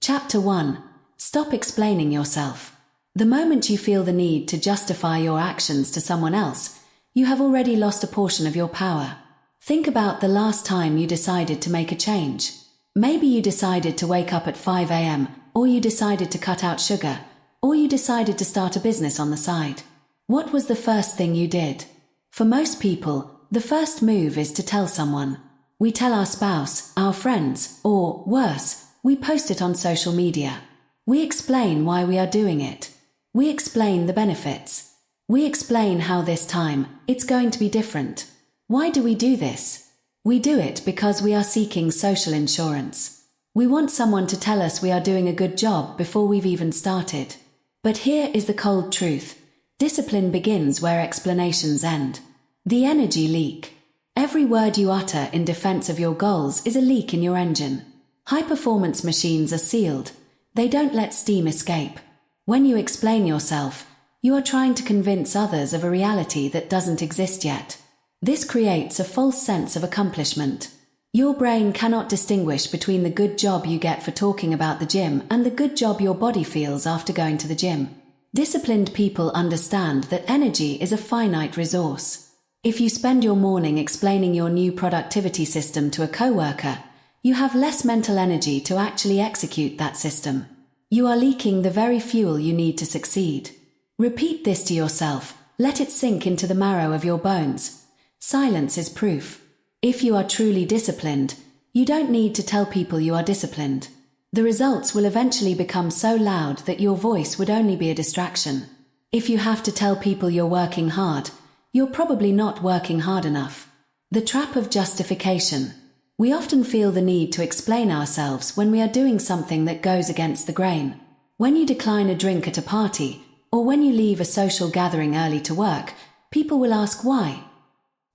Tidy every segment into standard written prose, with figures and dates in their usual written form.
Chapter 1. Stop explaining yourself. The moment you feel the need to justify your actions to someone else, you have already lost a portion of your power. Think about the last time you decided to make a change. Maybe you decided to wake up at 5 a.m., or you decided to cut out sugar, or you decided to start a business on the side. What was the first thing you did? For most people, the first move is to tell someone. We tell our spouse, our friends, or, worse, we post it on social media. We explain why we are doing it. We explain the benefits. We explain how this time, it's going to be different. Why do we do this? We do it because we are seeking social insurance. We want someone to tell us we are doing a good job before we've even started. But here is the cold truth. Discipline begins where explanations end. The energy leak. Every word you utter in defense of your goals is a leak in your engine. High-performance machines are sealed. They don't let steam escape. When you explain yourself, you are trying to convince others of a reality that doesn't exist yet. This creates a false sense of accomplishment. Your brain cannot distinguish between the good job you get for talking about the gym and the good job your body feels after going to the gym. Disciplined people understand that energy is a finite resource. If you spend your morning explaining your new productivity system to a coworker, you have less mental energy to actually execute that system. You are leaking the very fuel you need to succeed. Repeat this to yourself. Let it sink into the marrow of your bones. Silence is proof. If you are truly disciplined, you don't need to tell people you are disciplined. The results will eventually become so loud that your voice would only be a distraction. If you have to tell people you're working hard, you're probably not working hard enough. The trap of justification. We often feel the need to explain ourselves when we are doing something that goes against the grain. When you decline a drink at a party, or when you leave a social gathering early to work, people will ask why.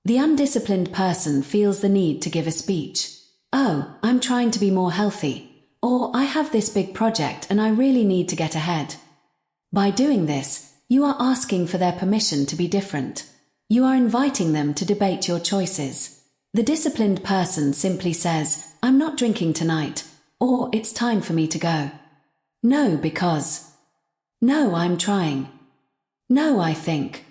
The undisciplined person feels the need to give a speech. Oh, I'm trying to be more healthy. Or I have this big project and I really need to get ahead. By doing this, you are asking for their permission to be different. You are inviting them to debate your choices. The disciplined person simply says, I'm not drinking tonight, or it's time for me to go. No, because. No, I'm trying. No, I think.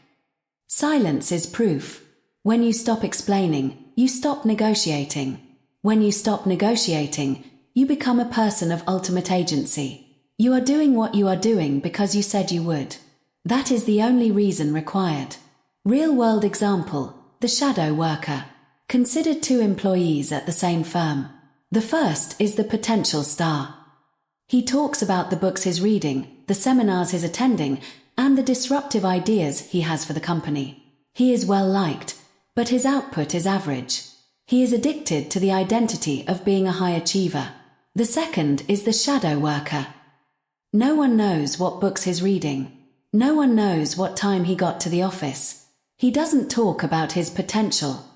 Silence is proof. When you stop explaining, you stop negotiating. When you stop negotiating, you become a person of ultimate agency. You are doing what you are doing because you said you would. That is the only reason required. Real-world example, the shadow worker. Consider two employees at the same firm. The first is the potential star. He talks about the books he's reading, the seminars he's attending, and the disruptive ideas he has for the company. He is well liked, but his output is average. He is addicted to the identity of being a high achiever. The second is the shadow worker. No one knows what books he's reading. No one knows what time he got to the office. He doesn't talk about his potential.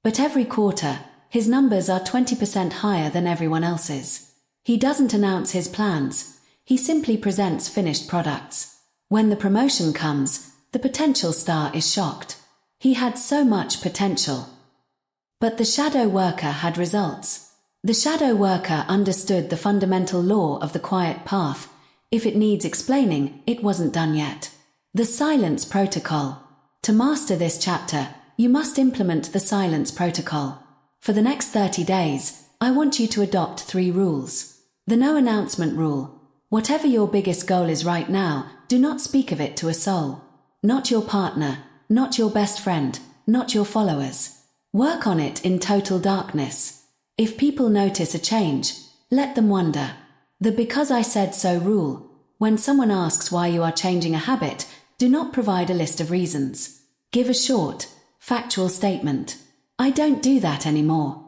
But every quarter, his numbers are 20% higher than everyone else's. He doesn't announce his plans. He simply presents finished products. When the promotion comes, the potential star is shocked. He had so much potential. But the shadow worker had results. The shadow worker understood the fundamental law of the quiet path. If it needs explaining, it wasn't done yet. The silence protocol. To master this chapter, you must implement the silence protocol. For the next 30 days, I want you to adopt 3 rules. The no announcement rule. Whatever your biggest goal is right now, do not speak of it to a soul. Not your partner, not your best friend, not your followers. Work on it in total darkness. If people notice a change, let them wonder. The because I said so rule. When someone asks why you are changing a habit, do not provide a list of reasons. Give a short, factual statement. I don't do that anymore.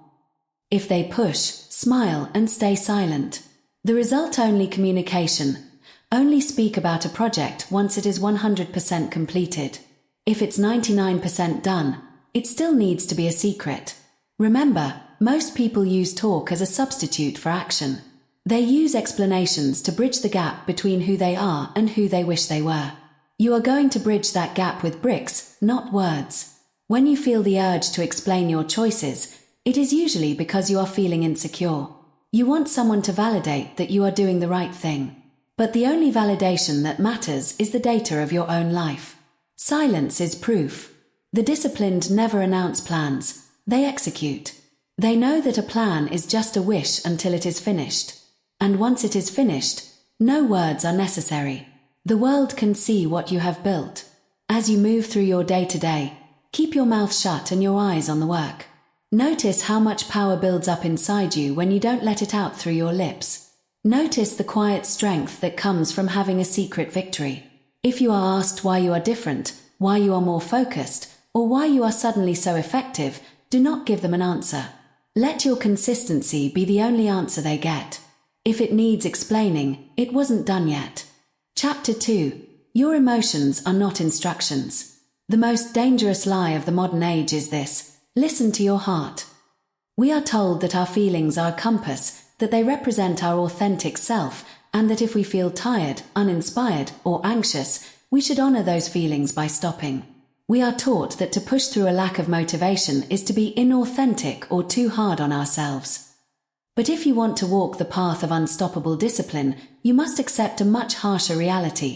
If they push, smile and stay silent. The result-only communication. Only speak about a project once it is 100% completed. If it's 99% done, it still needs to be a secret. Remember, most people use talk as a substitute for action. They use explanations to bridge the gap between who they are and who they wish they were. You are going to bridge that gap with bricks, not words. When you feel the urge to explain your choices, it is usually because you are feeling insecure. You want someone to validate that you are doing the right thing. But the only validation that matters is the data of your own life. Silence is proof. The disciplined never announce plans, they execute. They know that a plan is just a wish until it is finished. And once it is finished, no words are necessary. The world can see what you have built. As you move through your day-to-day, keep your mouth shut and your eyes on the work. Notice how much power builds up inside you when you don't let it out through your lips. Notice the quiet strength that comes from having a secret victory. If you are asked why you are different, why you are more focused, or why you are suddenly so effective, do not give them an answer. Let your consistency be the only answer they get. If it needs explaining, it wasn't done yet. Chapter 2. Your emotions are not instructions. The most dangerous lie of the modern age is this: listen to your heart. We are told that our feelings are a compass, that they represent our authentic self, and that if we feel tired, uninspired, or anxious, we should honor those feelings by stopping. We are taught that to push through a lack of motivation is to be inauthentic or too hard on ourselves. But if you want to walk the path of unstoppable discipline, you must accept a much harsher reality.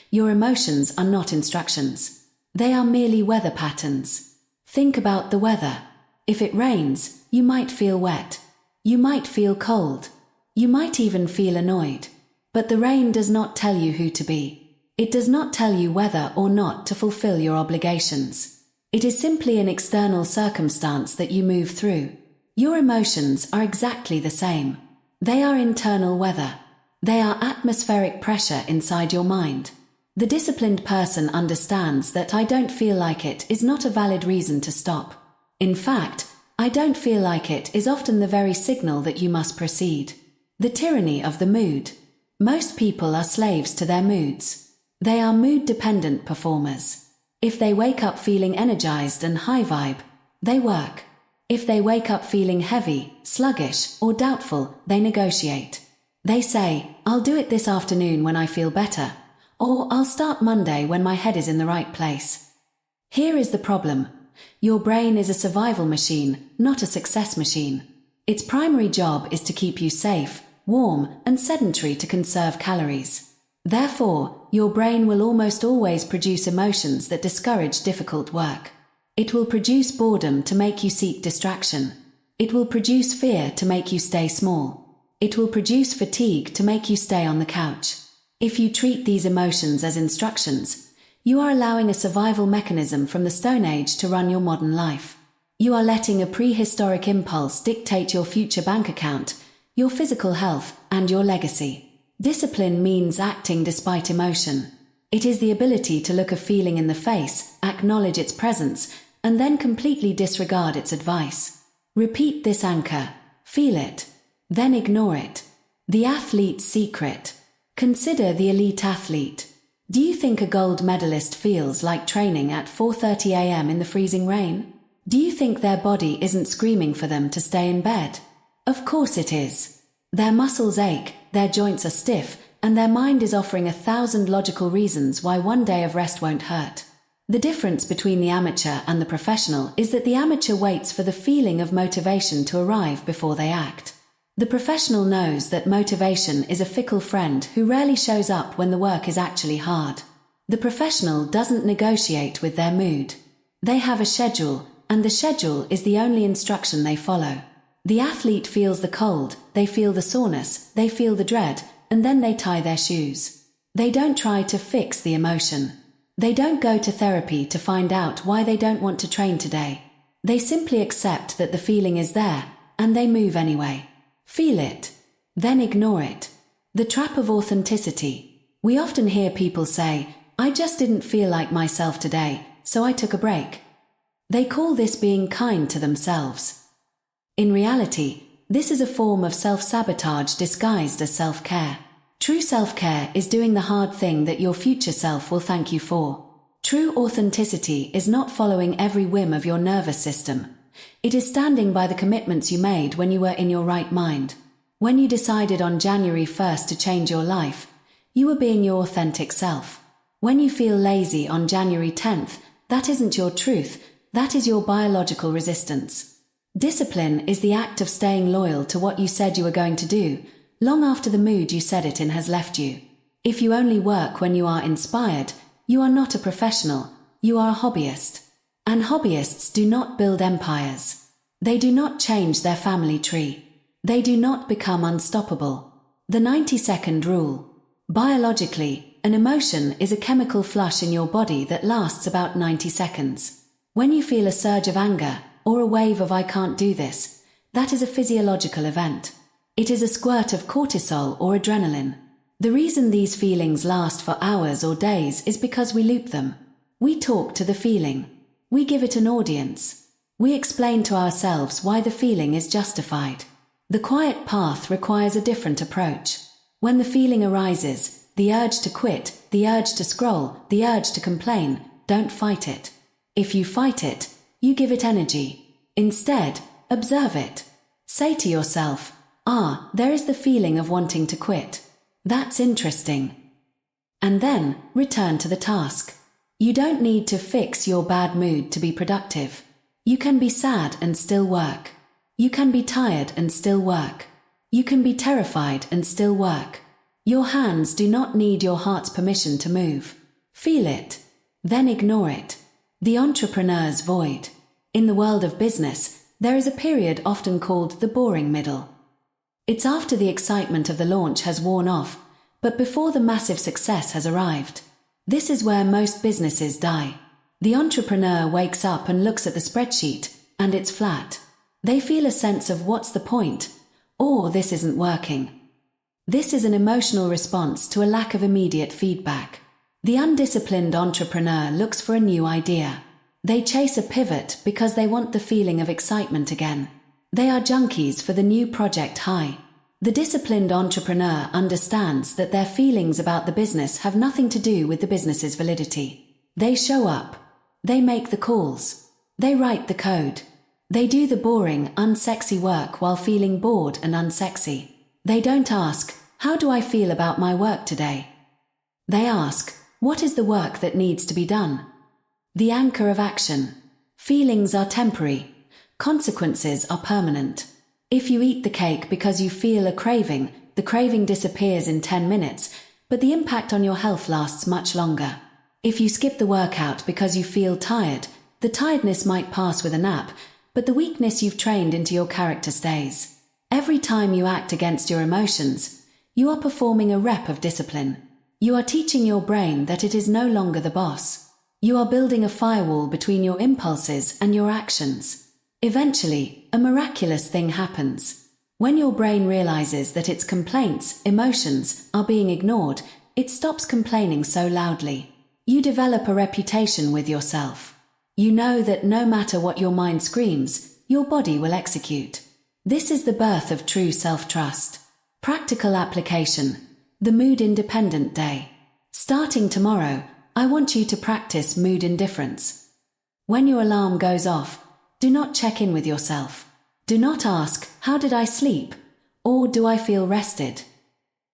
Your emotions are not instructions. They are merely weather patterns. Think about the weather. If it rains, you might feel wet. You might feel cold. You might even feel annoyed. But the rain does not tell you who to be. It does not tell you whether or not to fulfill your obligations. It is simply an external circumstance that you move through. Your emotions are exactly the same. They are internal weather. They are atmospheric pressure inside your mind. The disciplined person understands that "I don't feel like it" is not a valid reason to stop. In fact, "I don't feel like it" is often the very signal that you must proceed. The tyranny of the mood. Most people are slaves to their moods. They are mood-dependent performers. If they wake up feeling energized and high vibe, they work. If they wake up feeling heavy, sluggish, or doubtful, they negotiate. They say, "I'll do it this afternoon when I feel better," or "I'll start Monday when my head is in the right place." Here is the problem. Your brain is a survival machine, not a success machine. Its primary job is to keep you safe, warm, and sedentary to conserve calories. Therefore, your brain will almost always produce emotions that discourage difficult work. It will produce boredom to make you seek distraction. It will produce fear to make you stay small. It will produce fatigue to make you stay on the couch. If you treat these emotions as instructions, you are allowing a survival mechanism from the Stone Age to run your modern life. You are letting a prehistoric impulse dictate your future bank account, your physical health, and your legacy. Discipline means acting despite emotion. It is the ability to look a feeling in the face, acknowledge its presence, and then completely disregard its advice. Repeat this anchor. Feel it. Then ignore it. The athlete's secret. Consider the elite athlete. Do you think a gold medalist feels like training at 4:30 a.m. in the freezing rain? Do you think their body isn't screaming for them to stay in bed? Of course it is. Their muscles ache, their joints are stiff, and their mind is offering 1,000 logical reasons why one day of rest won't hurt. The difference between the amateur and the professional is that the amateur waits for the feeling of motivation to arrive before they act. The professional knows that motivation is a fickle friend who rarely shows up when the work is actually hard. The professional doesn't negotiate with their mood. They have a schedule, and the schedule is the only instruction they follow. The athlete feels the cold, they feel the soreness, they feel the dread, and then they tie their shoes. They don't try to fix the emotion. They don't go to therapy to find out why they don't want to train today. They simply accept that the feeling is there, and they move anyway. Feel it. Then ignore it. The trap of authenticity. We often hear people say, "I just didn't feel like myself today, so I took a break." They call this being kind to themselves. In reality, this is a form of self-sabotage disguised as self-care. True self-care is doing the hard thing that your future self will thank you for. True authenticity is not following every whim of your nervous system. It is standing by the commitments you made when you were in your right mind. When you decided on January 1st to change your life, you were being your authentic self. When you feel lazy on January 10th, that isn't your truth, that is your biological resistance. Discipline is the act of staying loyal to what you said you were going to do, long after the mood you said it in has left you. If you only work when you are inspired, you are not a professional, you are a hobbyist. And hobbyists do not build empires. They do not change their family tree. They do not become unstoppable. The 90-second rule. Biologically, an emotion is a chemical flush in your body that lasts about 90 seconds. When you feel a surge of anger, or a wave of "I can't do this," that is a physiological event. It is a squirt of cortisol or adrenaline. The reason these feelings last for hours or days is because we loop them. We talk to the feeling. We give it an audience. We explain to ourselves why the feeling is justified. The quiet path requires a different approach. When the feeling arises, the urge to quit, the urge to scroll, the urge to complain, don't fight it. If you fight it, you give it energy. Instead, observe it. Say to yourself, there is the feeling of wanting to quit. That's interesting. And then, return to the task. You don't need to fix your bad mood to be productive. You can be sad and still work. You can be tired and still work. You can be terrified and still work. Your hands do not need your heart's permission to move. Feel it. Then ignore it. The entrepreneur's void. In the world of business, there is a period often called the boring middle. It's after the excitement of the launch has worn off, but before the massive success has arrived. This is where most businesses die. The entrepreneur wakes up and looks at the spreadsheet, and it's flat. They feel a sense of "what's the point?" or "this isn't working." This is an emotional response to a lack of immediate feedback. The undisciplined entrepreneur looks for a new idea. They chase a pivot because they want the feeling of excitement again. They are junkies for the new project high. The disciplined entrepreneur understands that their feelings about the business have nothing to do with the business's validity. They show up. They make the calls. They write the code. They do the boring, unsexy work while feeling bored and unsexy. They don't ask, "How do I feel about my work today?" They ask, "What is the work that needs to be done?" The anchor of action. Feelings are temporary. Consequences are permanent. If you eat the cake because you feel a craving, the craving disappears in 10 minutes, but the impact on your health lasts much longer. If you skip the workout because you feel tired, the tiredness might pass with a nap, but the weakness you've trained into your character stays. Every time you act against your emotions, you are performing a rep of discipline. You are teaching your brain that it is no longer the boss. You are building a firewall between your impulses and your actions. Eventually, a miraculous thing happens. When your brain realizes that its complaints, emotions, are being ignored, it stops complaining so loudly. You develop a reputation with yourself. You know that no matter what your mind screams, your body will execute. This is the birth of true self-trust. Practical application. The Mood-Independent Day. Starting tomorrow, I want you to practice mood indifference. When your alarm goes off, do not check in with yourself. Do not ask, "How did I sleep?" or "Do I feel rested?"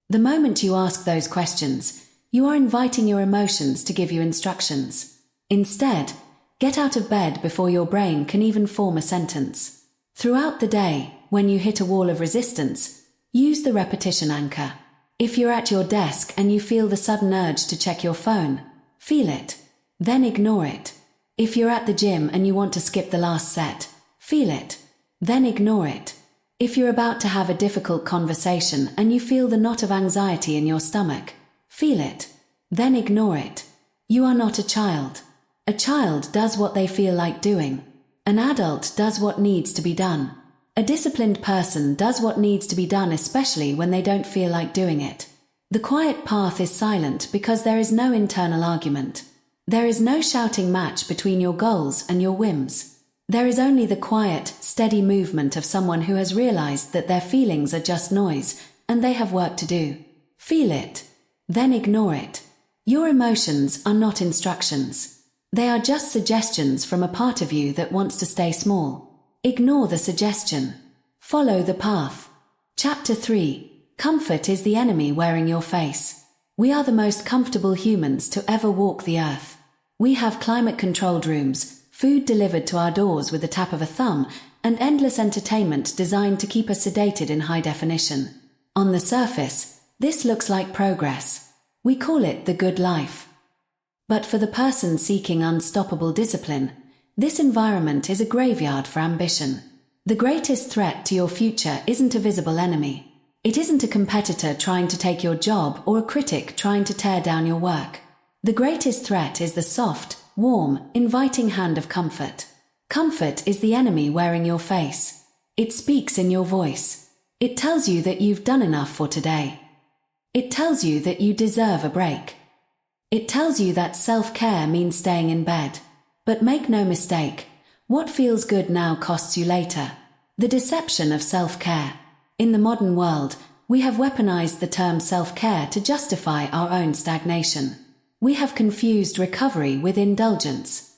The moment you ask those questions, you are inviting your emotions to give you instructions. Instead, get out of bed before your brain can even form a sentence. Throughout the day, when you hit a wall of resistance, use the repetition anchor. If you're at your desk and you feel the sudden urge to check your phone, feel it. Then ignore it. If you're at the gym and you want to skip the last set, feel it. Then ignore it. If you're about to have a difficult conversation and you feel the knot of anxiety in your stomach, feel it. Then ignore it. You are not a child. A child does what they feel like doing. An adult does what needs to be done. A disciplined person does what needs to be done, especially when they don't feel like doing it. The quiet path is silent because there is no internal argument. There is no shouting match between your goals and your whims. There is only the quiet, steady movement of someone who has realized that their feelings are just noise, and they have work to do. Feel it. Then ignore it. Your emotions are not instructions. They are just suggestions from a part of you that wants to stay small. Ignore the suggestion. Follow the path. Chapter 3. Comfort is the enemy wearing your face. We are the most comfortable humans to ever walk the earth. We have climate-controlled rooms, food delivered to our doors with the tap of a thumb, and endless entertainment designed to keep us sedated in high definition. On the surface, this looks like progress. We call it the good life. But for the person seeking unstoppable discipline, this environment is a graveyard for ambition. The greatest threat to your future isn't a visible enemy. It isn't a competitor trying to take your job or a critic trying to tear down your work. The greatest threat is the soft, warm, inviting hand of comfort. Comfort is the enemy wearing your face. It speaks in your voice. It tells you that you've done enough for today. It tells you that you deserve a break. It tells you that self-care means staying in bed. But make no mistake, what feels good now costs you later. The deception of self-care. In the modern world, we have weaponized the term self-care to justify our own stagnation. We have confused recovery with indulgence.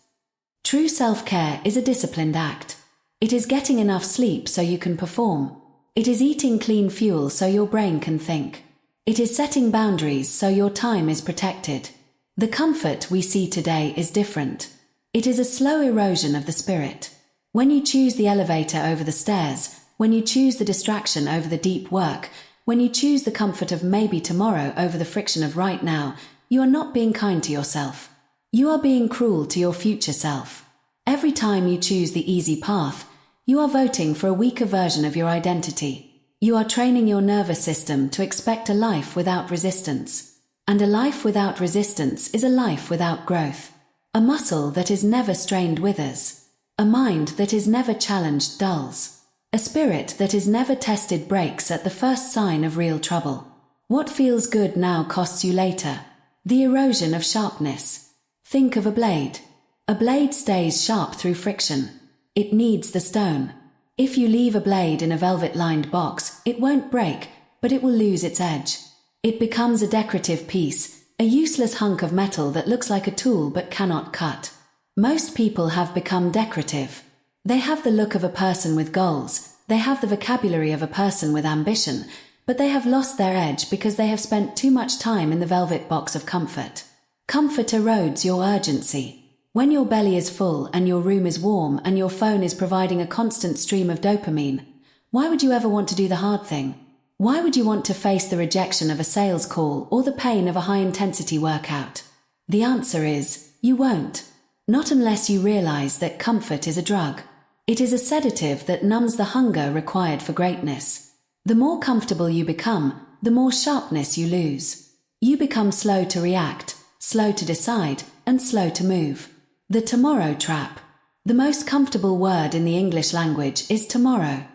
True self-care is a disciplined act. It is getting enough sleep so you can perform. It is eating clean fuel so your brain can think. It is setting boundaries so your time is protected. The comfort we see today is different. It is a slow erosion of the spirit. When you choose the elevator over the stairs, when you choose the distraction over the deep work, when you choose the comfort of maybe tomorrow over the friction of right now, you are not being kind to yourself. You are being cruel to your future self. Every time you choose the easy path, you are voting for a weaker version of your identity. You are training your nervous system to expect a life without resistance. And a life without resistance is a life without growth. A muscle that is never strained withers. A mind that is never challenged dulls. A spirit that is never tested breaks at the first sign of real trouble. What feels good now costs you later. The erosion of sharpness. Think of a blade. A blade stays sharp through friction. It needs the stone. If you leave a blade in a velvet-lined box, it won't break, but it will lose its edge. It becomes a decorative piece, a useless hunk of metal that looks like a tool but cannot cut. Most people have become decorative. They have the look of a person with goals, they have the vocabulary of a person with ambition, but they have lost their edge because they have spent too much time in the velvet box of comfort. Comfort erodes your urgency. When your belly is full and your room is warm and your phone is providing a constant stream of dopamine, why would you ever want to do the hard thing? Why would you want to face the rejection of a sales call or the pain of a high-intensity workout? The answer is, you won't. Not unless you realize that comfort is a drug. It is a sedative that numbs the hunger required for greatness. The more comfortable you become, the more sharpness you lose. You become slow to react, slow to decide, and slow to move. The tomorrow trap. The most comfortable word in the English language is tomorrow.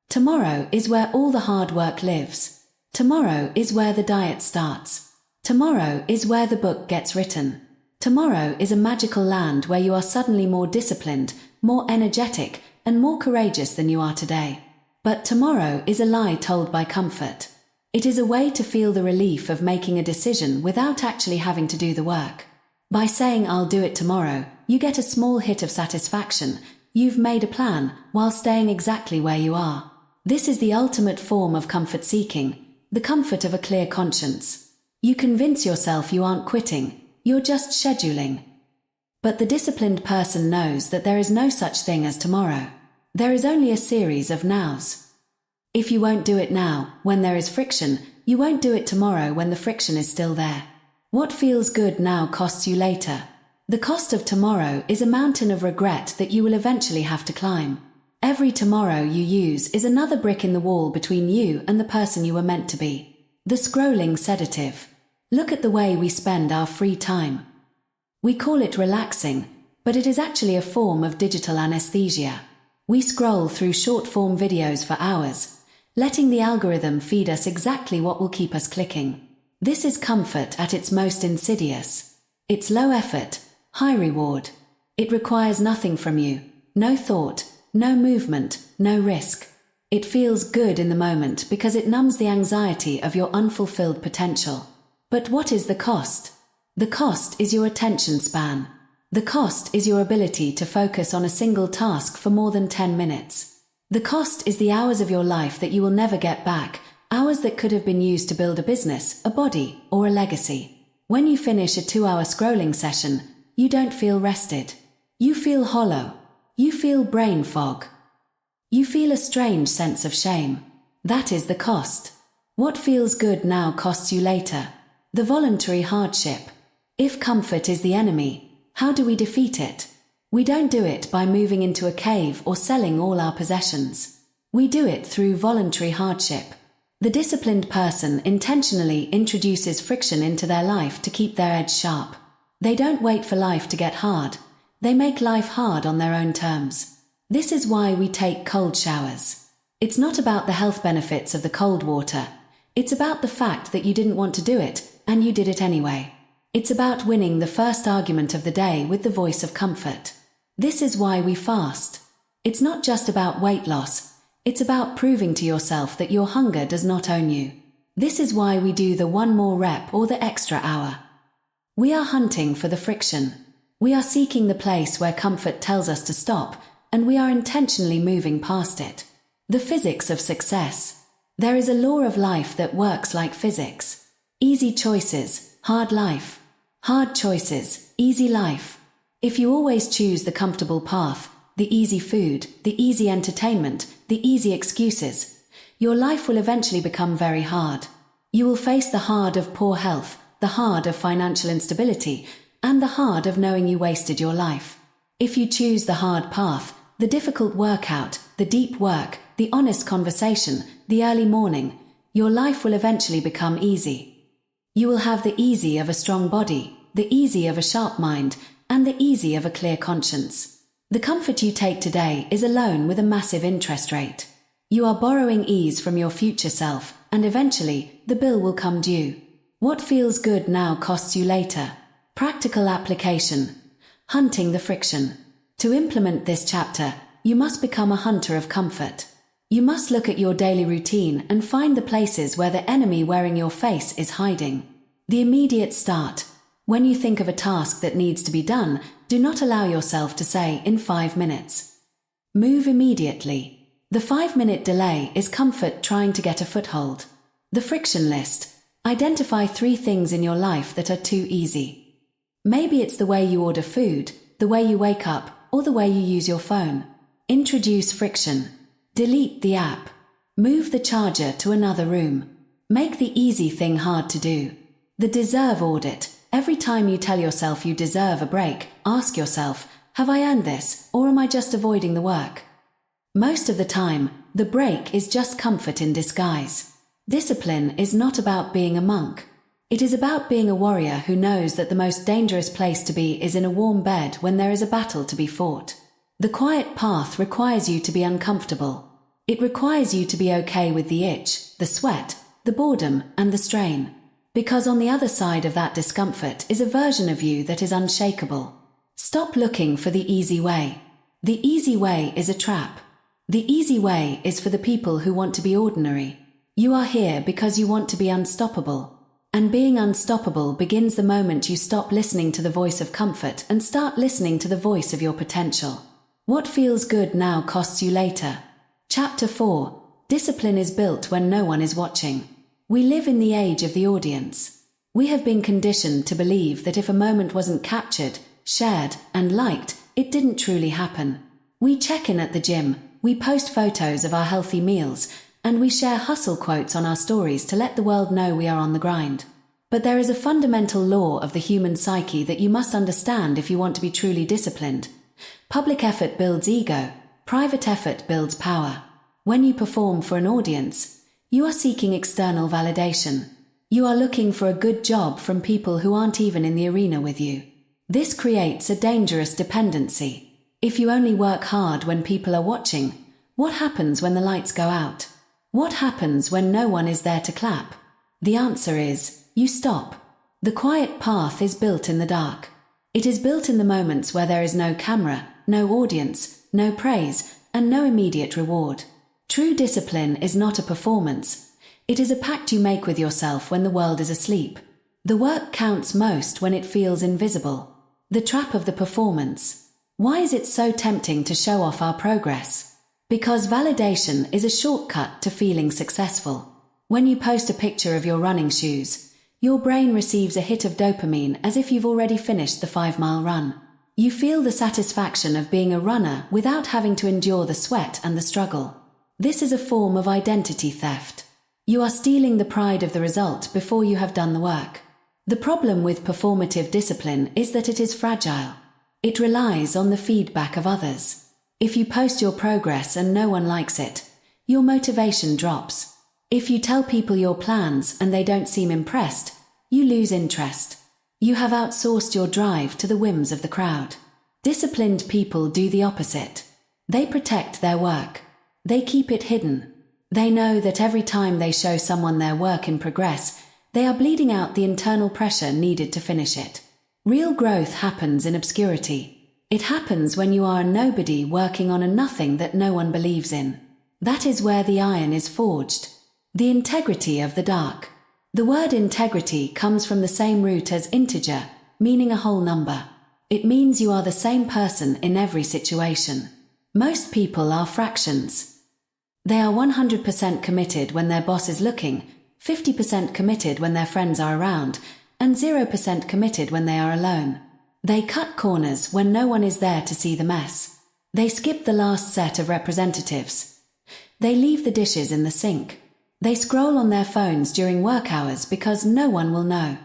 Tomorrow is where all the hard work lives. Tomorrow is where the diet starts. Tomorrow is where the book gets written. Tomorrow is a magical land where you are suddenly more disciplined, more energetic, and more courageous than you are today. But tomorrow is a lie told by comfort. It is a way to feel the relief of making a decision without actually having to do the work. By saying I'll do it tomorrow, you get a small hit of satisfaction. You've made a plan while staying exactly where you are. This is the ultimate form of comfort seeking, the comfort of a clear conscience. You convince yourself you aren't quitting, you're just scheduling. But the disciplined person knows that there is no such thing as tomorrow. There is only a series of nows. If you won't do it now, when there is friction, you won't do it tomorrow when the friction is still there. What feels good now costs you later. The cost of tomorrow is a mountain of regret that you will eventually have to climb. Every tomorrow you use is another brick in the wall between you and the person you were meant to be. The scrolling sedative. Look at the way we spend our free time. We call it relaxing, but it is actually a form of digital anesthesia. We scroll through short-form videos for hours, letting the algorithm feed us exactly what will keep us clicking. This is comfort at its most insidious. It's low effort, high reward. It requires nothing from you, no thought, no movement, no risk. It feels good in the moment because it numbs the anxiety of your unfulfilled potential. But what is the cost? The cost is your attention span. The cost is your ability to focus on a single task for more than 10 minutes. The cost is the hours of your life that you will never get back, hours that could have been used to build a business, a body, or a legacy. When you finish a 2-hour scrolling session, you don't feel rested. You feel hollow. You feel brain fog. You feel a strange sense of shame. That is the cost. What feels good now costs you later. The voluntary hardship. If comfort is the enemy, how do we defeat it? We don't do it by moving into a cave or selling all our possessions. We do it through voluntary hardship. The disciplined person intentionally introduces friction into their life to keep their edge sharp. They don't wait for life to get hard. They make life hard on their own terms. This is why we take cold showers. It's not about the health benefits of the cold water. It's about the fact that you didn't want to do it, and you did it anyway. It's about winning the first argument of the day with the voice of comfort. This is why we fast. It's not just about weight loss. It's about proving to yourself that your hunger does not own you. This is why we do the one more rep or the extra hour. We are hunting for the friction. We are seeking the place where comfort tells us to stop, and we are intentionally moving past it. The physics of success. There is a law of life that works like physics. Easy choices, hard life. Hard choices, easy life. If you always choose the comfortable path, the easy food, the easy entertainment, the easy excuses, your life will eventually become very hard. You will face the hard of poor health, the hard of financial instability, and the hard of knowing you wasted your life. If you choose the hard path, the difficult workout, the deep work, the honest conversation, the early morning, your life will eventually become easy. You will have the easy of a strong body, the easy of a sharp mind, and the easy of a clear conscience. The comfort you take today is a loan with a massive interest rate. You are borrowing ease from your future self, and eventually, the bill will come due. What feels good now costs you later. Practical application. Hunting the friction. To implement this chapter, you must become a hunter of comfort. You must look at your daily routine and find the places where the enemy wearing your face is hiding. The immediate start. When you think of a task that needs to be done, do not allow yourself to say in 5 minutes. Move immediately. The 5-minute delay is comfort trying to get a foothold. The friction list. Identify 3 things in your life that are too easy. Maybe it's the way you order food, the way you wake up, or the way you use your phone. Introduce friction. Delete the app. Move the charger to another room. Make the easy thing hard to do. The deserve audit. Every time you tell yourself you deserve a break, ask yourself, have I earned this, or am I just avoiding the work? Most of the time, the break is just comfort in disguise. Discipline is not about being a monk. It is about being a warrior who knows that the most dangerous place to be is in a warm bed when there is a battle to be fought. The quiet path requires you to be uncomfortable. It requires you to be okay with the itch, the sweat, the boredom, and the strain. Because on the other side of that discomfort is a version of you that is unshakable. Stop looking for the easy way. The easy way is a trap. The easy way is for the people who want to be ordinary. You are here because you want to be unstoppable. And being unstoppable begins the moment you stop listening to the voice of comfort and start listening to the voice of your potential. What feels good now costs you later. Chapter 4. Discipline is built when no one is watching. We live in the age of the audience. We have been conditioned to believe that if a moment wasn't captured, shared, and liked, it didn't truly happen. We check in at the gym, we post photos of our healthy meals, and we share hustle quotes on our stories to let the world know we are on the grind. But there is a fundamental law of the human psyche that you must understand if you want to be truly disciplined. Public effort builds ego, private effort builds power. When you perform for an audience, you are seeking external validation. You are looking for a good job from people who aren't even in the arena with you. This creates a dangerous dependency. If you only work hard when people are watching, what happens when the lights go out? What happens when no one is there to clap? The answer is, you stop. The quiet path is built in the dark. It is built in the moments where there is no camera, no audience, no praise, and no immediate reward. True discipline is not a performance. It is a pact you make with yourself when the world is asleep. The work counts most when it feels invisible. The trap of the performance. Why is it so tempting to show off our progress? Because validation is a shortcut to feeling successful. When you post a picture of your running shoes, your brain receives a hit of dopamine as if you've already finished the 5-mile run. You feel the satisfaction of being a runner without having to endure the sweat and the struggle. This is a form of identity theft. You are stealing the pride of the result before you have done the work. The problem with performative discipline is that it is fragile. It relies on the feedback of others. If you post your progress and no one likes it, your motivation drops. If you tell people your plans and they don't seem impressed, you lose interest. You have outsourced your drive to the whims of the crowd. Disciplined people do the opposite. They protect their work. They keep it hidden. They know that every time they show someone their work in progress, they are bleeding out the internal pressure needed to finish it. Real growth happens in obscurity. It happens when you are a nobody working on a nothing that no one believes in. That is where the iron is forged. The integrity of the dark. The word integrity comes from the same root as integer, meaning a whole number. It means you are the same person in every situation. Most people are fractions. They are 100% committed when their boss is looking, 50% committed when their friends are around, and 0% committed when they are alone. They cut corners when no one is there to see the mess. They skip the last set of representatives. They leave the dishes in the sink. They scroll on their phones during work hours because no one will know.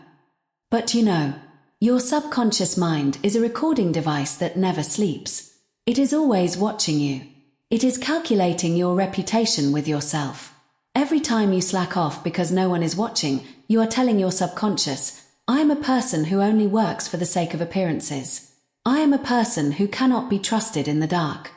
But you know, your subconscious mind is a recording device that never sleeps. It is always watching you. It is calculating your reputation with yourself. Every time you slack off because no one is watching, you are telling your subconscious, I am a person who only works for the sake of appearances. I am a person who cannot be trusted in the dark.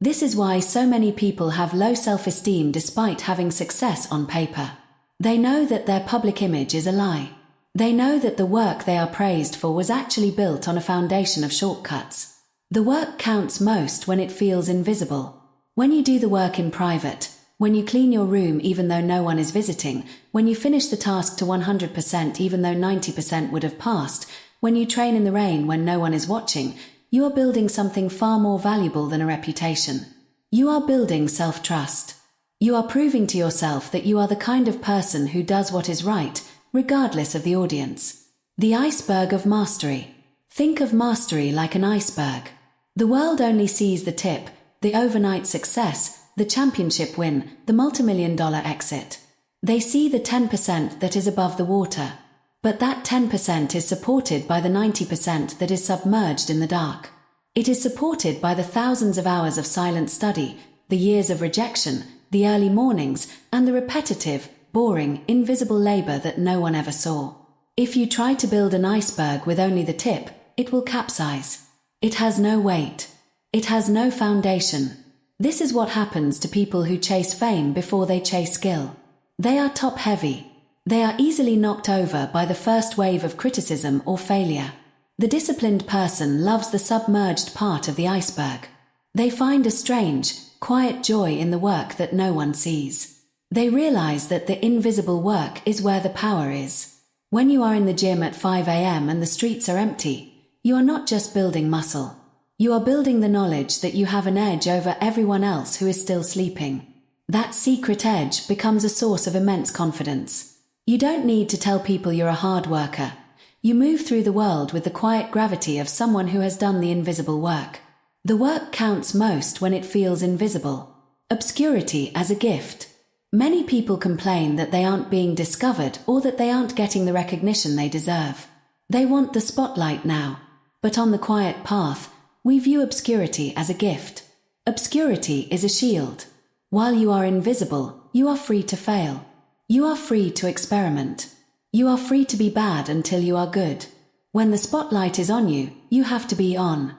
This is why so many people have low self-esteem despite having success on paper. They know that their public image is a lie. They know that the work they are praised for was actually built on a foundation of shortcuts. The work counts most when it feels invisible. When you do the work in private, when you clean your room even though no one is visiting, when you finish the task to 100% even though 90% would have passed, when you train in the rain when no one is watching, you are building something far more valuable than a reputation. You are building self-trust. You are proving to yourself that you are the kind of person who does what is right, regardless of the audience. The iceberg of mastery. Think of mastery like an iceberg. The world only sees the tip, the overnight success, the championship win, the multimillion-dollar exit. They see the 10% that is above the water. But that 10% is supported by the 90% that is submerged in the dark. It is supported by the thousands of hours of silent study, the years of rejection, the early mornings, and the repetitive, boring, invisible labor that no one ever saw. If you try to build an iceberg with only the tip, it will capsize. It has no weight. It has no foundation. This is what happens to people who chase fame before they chase skill. They are top-heavy. They are easily knocked over by the first wave of criticism or failure. The disciplined person loves the submerged part of the iceberg. They find a strange, quiet joy in the work that no one sees. They realize that the invisible work is where the power is. When you are in the gym at 5 a.m. and the streets are empty, you are not just building muscle. You are building the knowledge that you have an edge over everyone else who is still sleeping. That secret edge becomes a source of immense confidence. You don't need to tell people you're a hard worker. You move through the world with the quiet gravity of someone who has done the invisible work. The work counts most when it feels invisible. Obscurity as a gift. Many people complain that they aren't being discovered or that they aren't getting the recognition they deserve. They want the spotlight now. But on the quiet path, we view obscurity as a gift. Obscurity is a shield. While you are invisible, you are free to fail. You are free to experiment. You are free to be bad until you are good. When the spotlight is on you, you have to be on.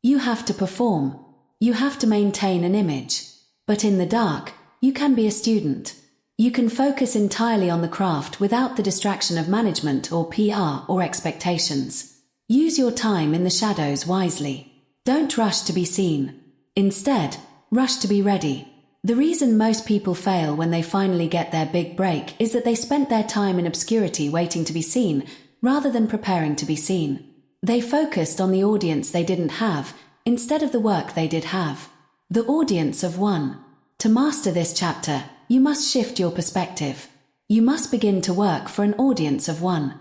You have to perform. You have to maintain an image. But in the dark, you can be a student. You can focus entirely on the craft without the distraction of management or PR or expectations. Use your time in the shadows wisely. Don't rush to be seen. Instead, rush to be ready. The reason most people fail when they finally get their big break is that they spent their time in obscurity waiting to be seen, rather than preparing to be seen. They focused on the audience they didn't have, instead of the work they did have. The audience of one. To master this chapter, you must shift your perspective. You must begin to work for an audience of one.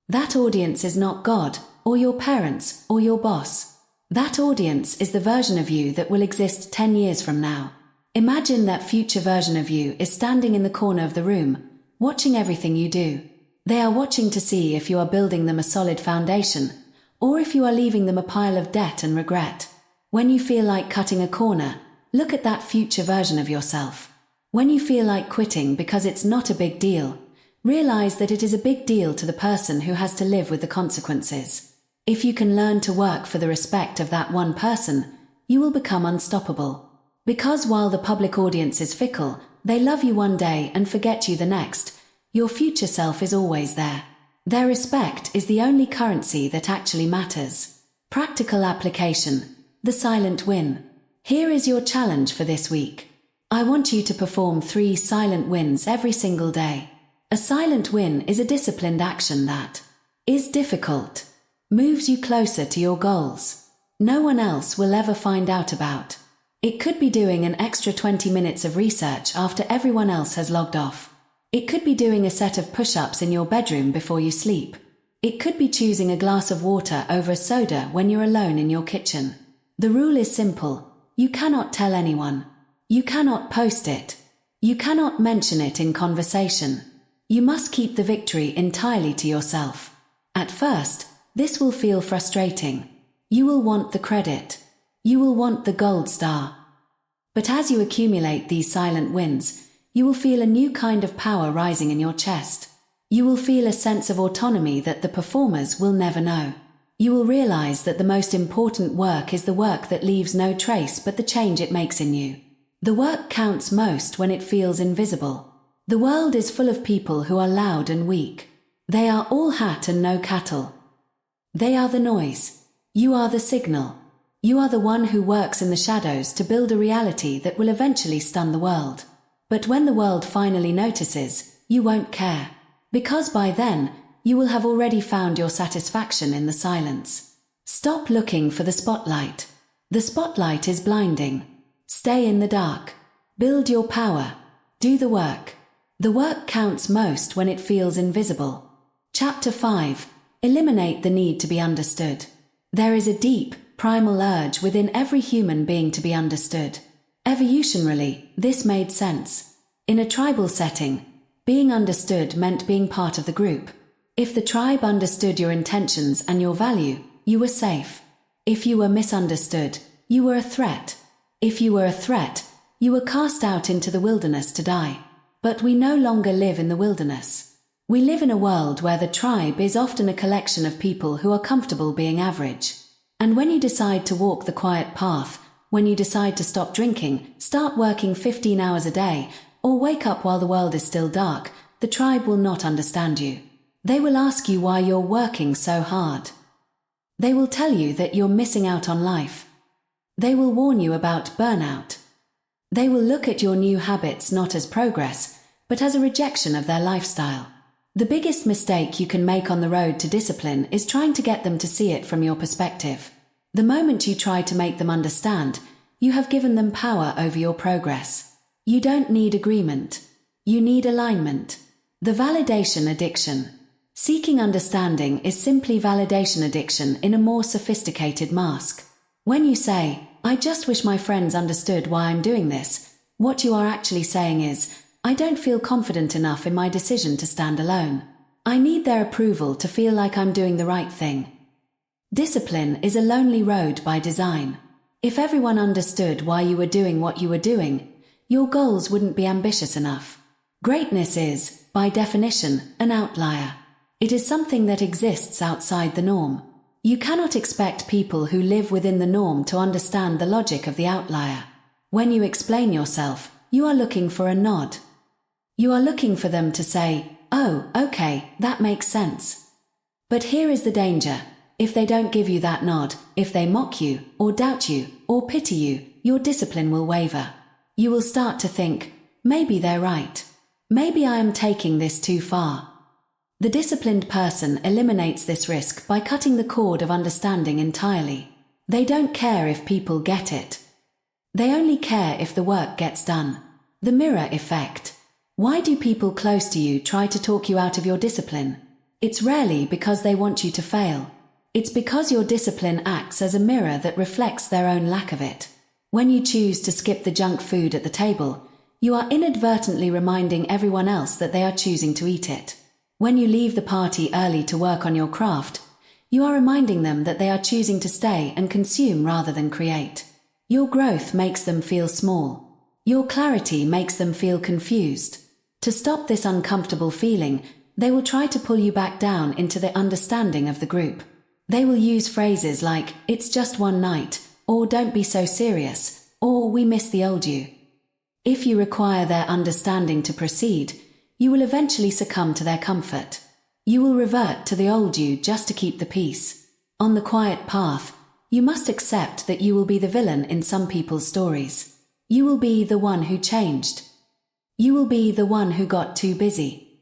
That audience is not God, or your parents, or your boss. That audience is the version of you that will exist 10 years from now. Imagine that future version of you is standing in the corner of the room, watching everything you do. They are watching to see if you are building them a solid foundation, or if you are leaving them a pile of debt and regret. When you feel like cutting a corner, look at that future version of yourself. When you feel like quitting because it's not a big deal, realize that it is a big deal to the person who has to live with the consequences. If you can learn to work for the respect of that one person, you will become unstoppable. Because while the public audience is fickle, they love you one day and forget you the next, your future self is always there. Their respect is the only currency that actually matters. Practical application: the silent win. Here is your challenge for this week. I want you to perform 3 silent wins every single day. A silent win is a disciplined action that is difficult, moves you closer to your goals, no one else will ever find out about. It could be doing an extra 20 minutes of research after everyone else has logged off. It could be doing a set of push-ups in your bedroom before you sleep. It could be choosing a glass of water over a soda when you're alone in your kitchen. The rule is simple: you cannot tell anyone. You cannot post it. You cannot mention it in conversation. You must keep the victory entirely to yourself. At first, this will feel frustrating. You will want the credit. You will want the gold star. But as you accumulate these silent wins, you will feel a new kind of power rising in your chest. You will feel a sense of autonomy that the performers will never know. You will realize that the most important work is the work that leaves no trace but the change it makes in you. The work counts most when it feels invisible. The world is full of people who are loud and weak. They are all hat and no cattle. They are the noise. You are the signal. You are the one who works in the shadows to build a reality that will eventually stun the world. But when the world finally notices, you won't care. Because by then, you will have already found your satisfaction in the silence. Stop looking for the spotlight. The spotlight is blinding. Stay in the dark. Build your power. Do the work. The work counts most when it feels invisible. Chapter 5. Eliminate the need to be understood. There is a deep, primal urge within every human being to be understood. Evolutionarily, this made sense. In a tribal setting, being understood meant being part of the group. If the tribe understood your intentions and your value, you were safe. If you were misunderstood, you were a threat. If you were a threat, you were cast out into the wilderness to die. But we no longer live in the wilderness. We live in a world where the tribe is often a collection of people who are comfortable being average. And when you decide to walk the quiet path, when you decide to stop drinking, start working 15 hours a day, or wake up while the world is still dark, the tribe will not understand you. They will ask you why you're working so hard. They will tell you that you're missing out on life. They will warn you about burnout. They will look at your new habits not as progress, but as a rejection of their lifestyle. The biggest mistake you can make on the road to discipline is trying to get them to see it from your perspective. The moment you try to make them understand, you have given them power over your progress. You don't need agreement. You need alignment. The validation addiction. Seeking understanding is simply validation addiction in a more sophisticated mask. When you say, "I just wish my friends understood why I'm doing this," what you are actually saying is, "I don't feel confident enough in my decision to stand alone. I need their approval to feel like I'm doing the right thing." Discipline is a lonely road by design. If everyone understood why you were doing what you were doing, your goals wouldn't be ambitious enough. Greatness is, by definition, an outlier. It is something that exists outside the norm. You cannot expect people who live within the norm to understand the logic of the outlier. When you explain yourself, you are looking for a nod. You are looking for them to say, "Oh, okay, that makes sense." But here is the danger. If they don't give you that nod, if they mock you, or doubt you, or pity you, your discipline will waver. You will start to think, "Maybe they're right. Maybe I am taking this too far." The disciplined person eliminates this risk by cutting the cord of understanding entirely. They don't care if people get it. They only care if the work gets done. The mirror effect. Why do people close to you try to talk you out of your discipline? It's rarely because they want you to fail. It's because your discipline acts as a mirror that reflects their own lack of it. When you choose to skip the junk food at the table, you are inadvertently reminding everyone else that they are choosing to eat it. When you leave the party early to work on your craft, you are reminding them that they are choosing to stay and consume rather than create. Your growth makes them feel small. Your clarity makes them feel confused. To stop this uncomfortable feeling, they will try to pull you back down into the understanding of the group. They will use phrases like, "It's just one night," or "Don't be so serious," or "We miss the old you." If you require their understanding to proceed, you will eventually succumb to their comfort. You will revert to the old you just to keep the peace. On the quiet path, you must accept that you will be the villain in some people's stories. You will be the one who changed. You will be the one who got too busy.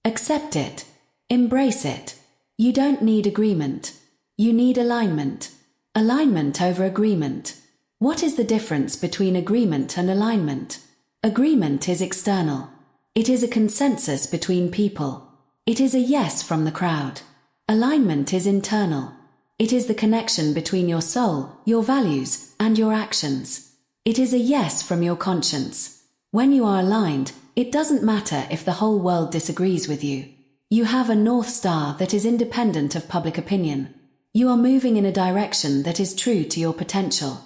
Accept it. Embrace it. You don't need agreement. You need alignment. Alignment over agreement. What is the difference between agreement and alignment? Agreement is external. It is a consensus between people. It is a yes from the crowd. Alignment is internal. It is the connection between your soul, your values, and your actions. It is a yes from your conscience. When you are aligned, it doesn't matter if the whole world disagrees with you. You have a North Star that is independent of public opinion. You are moving in a direction that is true to your potential.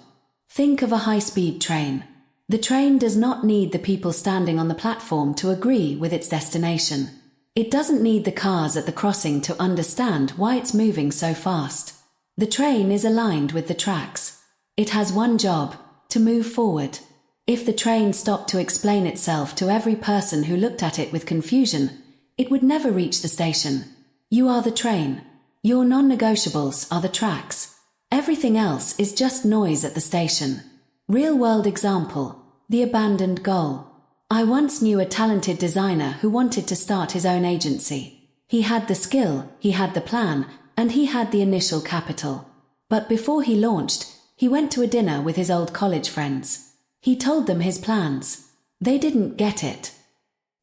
Think of a high-speed train. The train does not need the people standing on the platform to agree with its destination. It doesn't need the cars at the crossing to understand why it's moving so fast. The train is aligned with the tracks. It has one job, to move forward. If the train stopped to explain itself to every person who looked at it with confusion, it would never reach the station. You are the train. Your non-negotiables are the tracks. Everything else is just noise at the station. Real-world example, the abandoned goal. I once knew a talented designer who wanted to start his own agency. He had the skill, he had the plan, and he had the initial capital. But before he launched, he went to a dinner with his old college friends. He told them his plans. They didn't get it.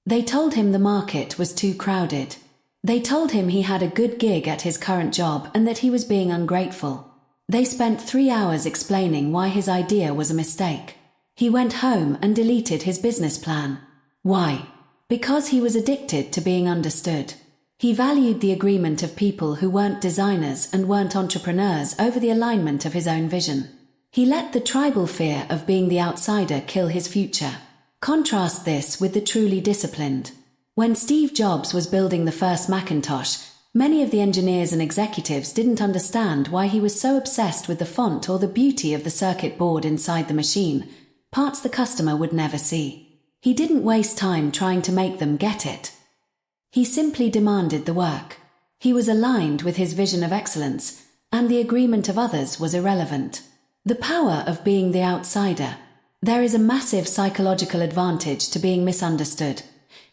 They told him the market was too crowded. They told him he had a good gig at his current job and that he was being ungrateful. They spent 3 hours explaining why his idea was a mistake. He went home and deleted his business plan. Why? Because he was addicted to being understood. He valued the agreement of people who weren't designers and weren't entrepreneurs over the alignment of his own vision. He let the tribal fear of being the outsider kill his future. Contrast this with the truly disciplined. When Steve Jobs was building the first Macintosh, many of the engineers and executives didn't understand why he was so obsessed with the font or the beauty of the circuit board inside the machine, parts the customer would never see. He didn't waste time trying to make them get it. He simply demanded the work. He was aligned with his vision of excellence, and the agreement of others was irrelevant. The power of being the outsider. There is a massive psychological advantage to being misunderstood.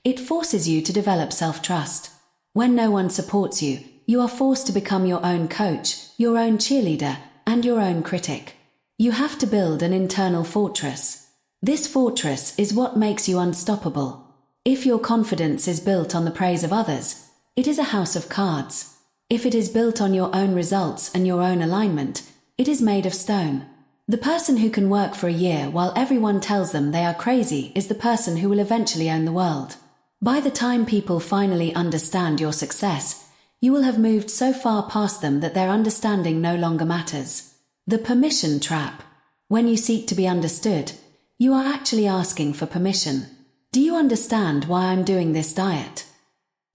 It forces you to develop self-trust. When no one supports you, you are forced to become your own coach, your own cheerleader, and your own critic. You have to build an internal fortress. This fortress is what makes you unstoppable. If your confidence is built on the praise of others, it is a house of cards. If it is built on your own results and your own alignment, it is made of stone. The person who can work for a year while everyone tells them they are crazy is the person who will eventually own the world. By the time people finally understand your success, you will have moved so far past them that their understanding no longer matters. The permission trap. When you seek to be understood, you are actually asking for permission. Do you understand why I'm doing this diet?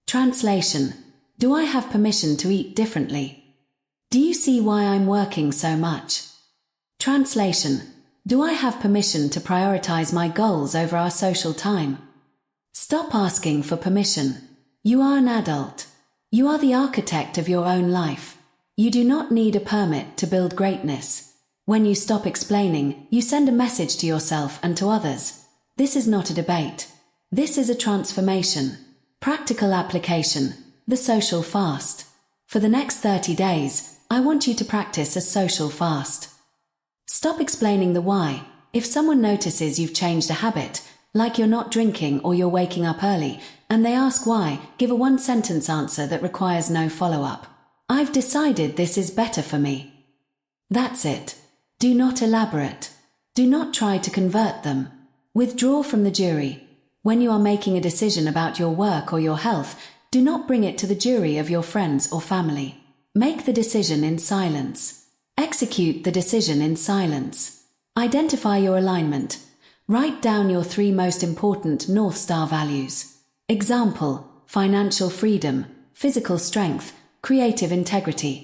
Translation. Do I have permission to eat differently? Do you see why I'm working so much? Translation. Do I have permission to prioritize my goals over our social time? Stop asking for permission. You are an adult. You are the architect of your own life. You do not need a permit to build greatness. When you stop explaining, you send a message to yourself and to others. This is not a debate. This is a transformation. Practical application. The social fast. For the next 30 days, I want you to practice a social fast. Stop explaining the why. If someone notices you've changed a habit, like you're not drinking or you're waking up early, and they ask why, give a one-sentence answer that requires no follow-up. I've decided this is better for me. That's it. Do not elaborate. Do not try to convert them. Withdraw from the jury. When you are making a decision about your work or your health, do not bring it to the jury of your friends or family. Make the decision in silence. Execute the decision in silence. Identify your alignment. Write down your 3 most important North Star values. Example: financial freedom, physical strength, creative integrity.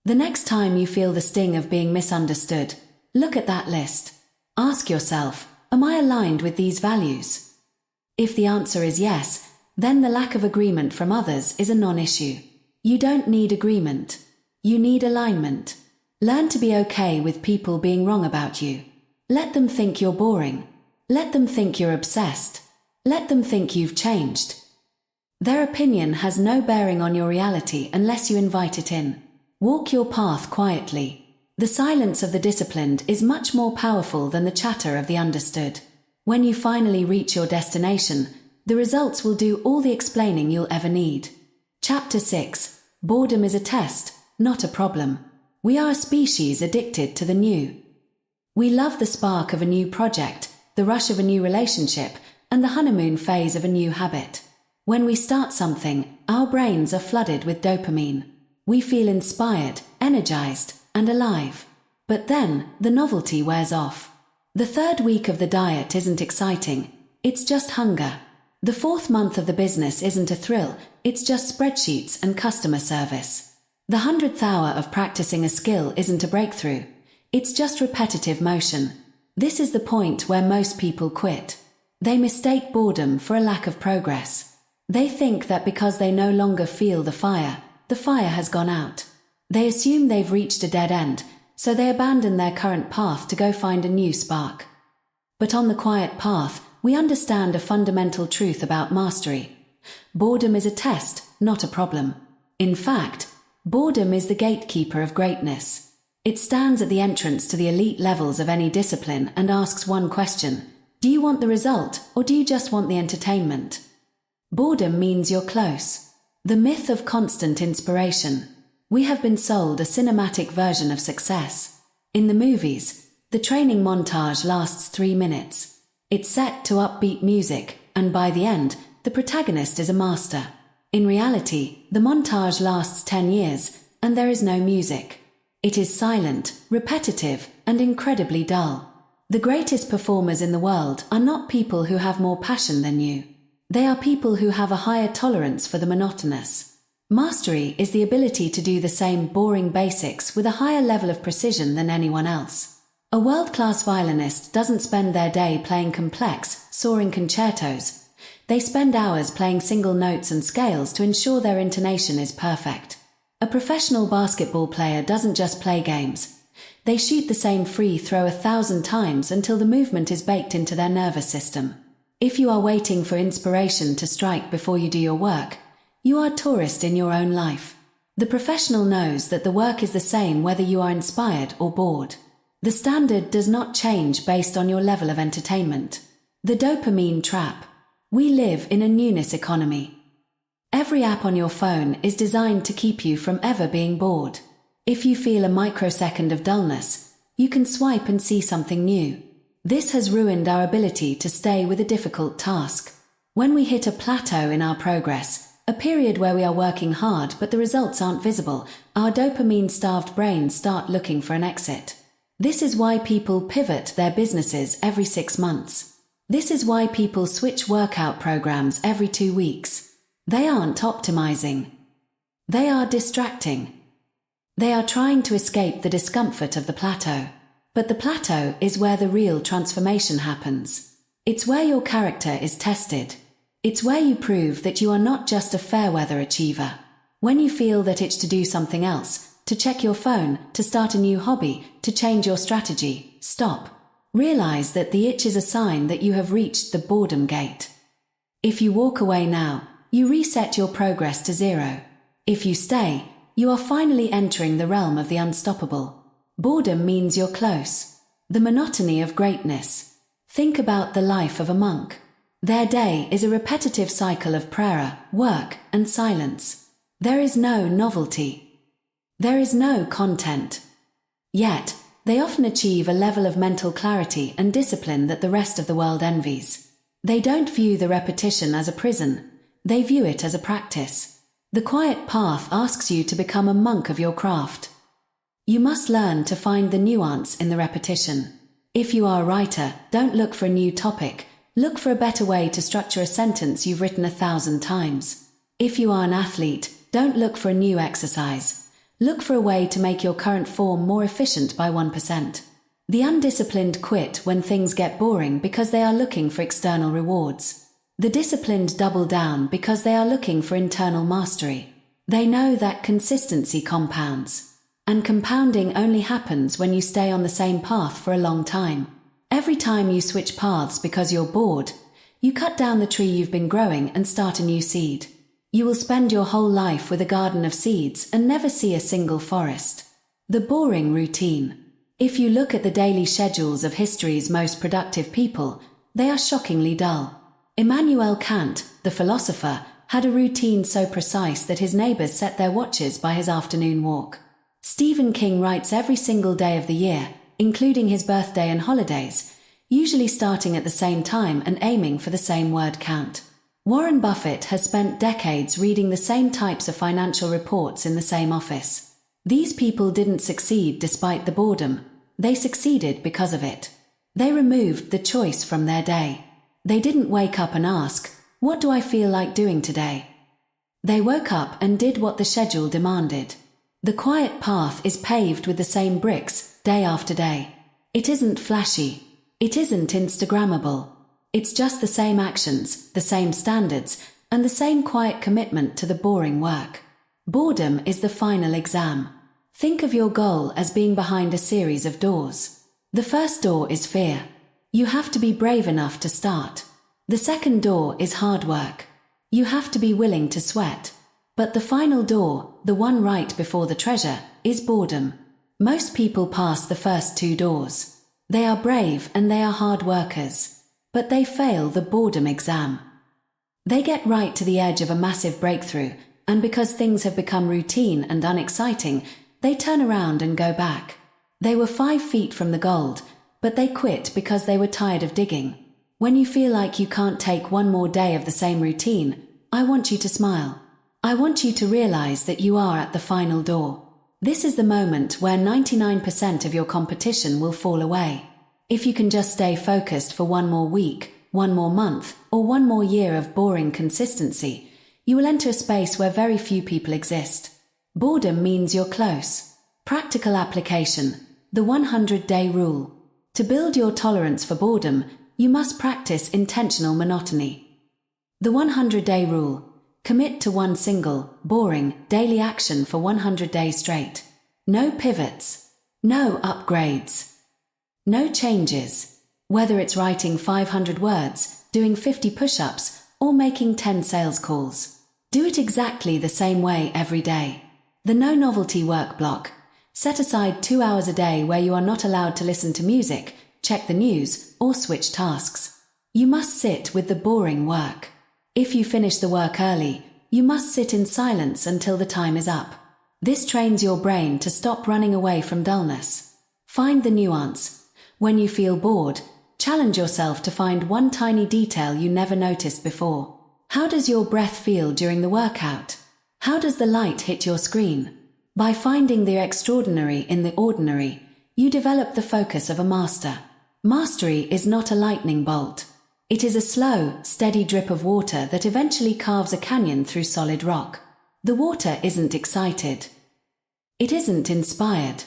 The next time you feel the sting of being misunderstood, look at that list. Ask yourself, am I aligned with these values? If the answer is yes, then the lack of agreement from others is a non-issue. You don't need agreement. You need alignment. Learn to be okay with people being wrong about you. Let them think you're boring. Let them think you're obsessed. Let them think you've changed. Their opinion has no bearing on your reality unless you invite it in. Walk your path quietly. The silence of the disciplined is much more powerful than the chatter of the understood. When you finally reach your destination, the results will do all the explaining you'll ever need. Chapter 6. Boredom is a test, not a problem. We are a species addicted to the new. We love the spark of a new project, the rush of a new relationship, and the honeymoon phase of a new habit. When we start something, our brains are flooded with dopamine. We feel inspired, energized, and alive. But then, the novelty wears off. The 3rd week of the diet isn't exciting, it's just hunger. The 4th month of the business isn't a thrill, it's just spreadsheets and customer service. The 100th hour of practicing a skill isn't a breakthrough, it's just repetitive motion. This is the point where most people quit. They mistake boredom for a lack of progress. They think that because they no longer feel the fire has gone out. They assume they've reached a dead end, so they abandon their current path to go find a new spark. But on the quiet path, we understand a fundamental truth about mastery. Boredom is a test, not a problem. In fact, boredom is the gatekeeper of greatness. It stands at the entrance to the elite levels of any discipline and asks one question: do you want the result, or do you just want the entertainment? Boredom means you're close. The myth of constant inspiration. We have been sold a cinematic version of success. In the movies, the training montage lasts 3 minutes. It's set to upbeat music, and by the end, the protagonist is a master. In reality, the montage lasts 10 years, and there is no music. It is silent, repetitive, and incredibly dull. The greatest performers in the world are not people who have more passion than you. They are people who have a higher tolerance for the monotonous. Mastery is the ability to do the same boring basics with a higher level of precision than anyone else. A world-class violinist doesn't spend their day playing complex, soaring concertos. They spend hours playing single notes and scales to ensure their intonation is perfect. A professional basketball player doesn't just play games. They shoot the same free throw 1,000 times until the movement is baked into their nervous system. If you are waiting for inspiration to strike before you do your work, you are a tourist in your own life. The professional knows that the work is the same whether you are inspired or bored. The standard does not change based on your level of entertainment. The dopamine trap. We live in a newness economy. Every app on your phone is designed to keep you from ever being bored. If you feel a microsecond of dullness, you can swipe and see something new. This has ruined our ability to stay with a difficult task. When we hit a plateau in our progress, a period where we are working hard but the results aren't visible, our dopamine-starved brains start looking for an exit. This is why people pivot their businesses every 6 months. This is why people switch workout programs every 2 weeks. They aren't optimizing. They are distracting. They are trying to escape the discomfort of the plateau. But the plateau is where the real transformation happens. It's where your character is tested. It's where you prove that you are not just a fair-weather achiever. When you feel that itch to do something else, to check your phone, to start a new hobby, to change your strategy, stop. Realize that the itch is a sign that you have reached the boredom gate. If you walk away now, you reset your progress to 0. If you stay, you are finally entering the realm of the unstoppable. Boredom means you're close. The monotony of greatness. Think about the life of a monk. Their day is a repetitive cycle of prayer, work, and silence. There is no novelty. There is no content. Yet, they often achieve a level of mental clarity and discipline that the rest of the world envies. They don't view the repetition as a prison, they view it as a practice. The quiet path asks you to become a monk of your craft. You must learn to find the nuance in the repetition. If you are a writer, don't look for a new topic, look for a better way to structure a sentence you've written 1,000 times. If you are an athlete, don't look for a new exercise. Look for a way to make your current form more efficient by 1%. The undisciplined quit when things get boring because they are looking for external rewards. The disciplined double down because they are looking for internal mastery. They know that consistency compounds. And compounding only happens when you stay on the same path for a long time. Every time you switch paths because you're bored, you cut down the tree you've been growing and start a new seed. You will spend your whole life with a garden of seeds and never see a single forest. The boring routine. If you look at the daily schedules of history's most productive people, they are shockingly dull. Immanuel Kant, the philosopher, had a routine so precise that his neighbors set their watches by his afternoon walk. Stephen King writes every single day of the year, including his birthday and holidays, usually starting at the same time and aiming for the same word count. Warren Buffett has spent decades reading the same types of financial reports in the same office. These people didn't succeed despite the boredom, they succeeded because of it. They removed the choice from their day. They didn't wake up and ask, "What do I feel like doing today?" They woke up and did what the schedule demanded. The quiet path is paved with the same bricks, day after day. It isn't flashy. It isn't Instagrammable. It's just the same actions, the same standards, and the same quiet commitment to the boring work. Boredom is the final exam. Think of your goal as being behind a series of doors. The first door is fear. You have to be brave enough to start. The second door is hard work. You have to be willing to sweat. But the final door, the one right before the treasure, is boredom. Most people pass the first two doors. They are brave and they are hard workers. But they fail the boredom exam. They get right to the edge of a massive breakthrough, and because things have become routine and unexciting, they turn around and go back. They were 5 feet from the gold, but they quit because they were tired of digging. When you feel like you can't take one more day of the same routine, I want you to smile. I want you to realize that you are at the final door. This is the moment where 99% of your competition will fall away. If you can just stay focused for one more week, one more month, or one more year of boring consistency, you will enter a space where very few people exist. Boredom means you're close. Practical application. The 100-day rule. To build your tolerance for boredom, you must practice intentional monotony. The 100-day rule. Commit to one single, boring, daily action for 100 days straight. No pivots. No upgrades. No changes. Whether it's writing 500 words, doing 50 push-ups, or making 10 sales calls. Do it exactly the same way every day. The no novelty work block. Set aside 2 hours a day where you are not allowed to listen to music, check the news, or switch tasks. You must sit with the boring work. If you finish the work early, you must sit in silence until the time is up. This trains your brain to stop running away from dullness. Find the nuance. When you feel bored, challenge yourself to find one tiny detail you never noticed before. How does your breath feel during the workout? How does the light hit your screen? By finding the extraordinary in the ordinary, you develop the focus of a master. Mastery is not a lightning bolt. It is a slow, steady drip of water that eventually carves a canyon through solid rock. The water isn't excited. It isn't inspired.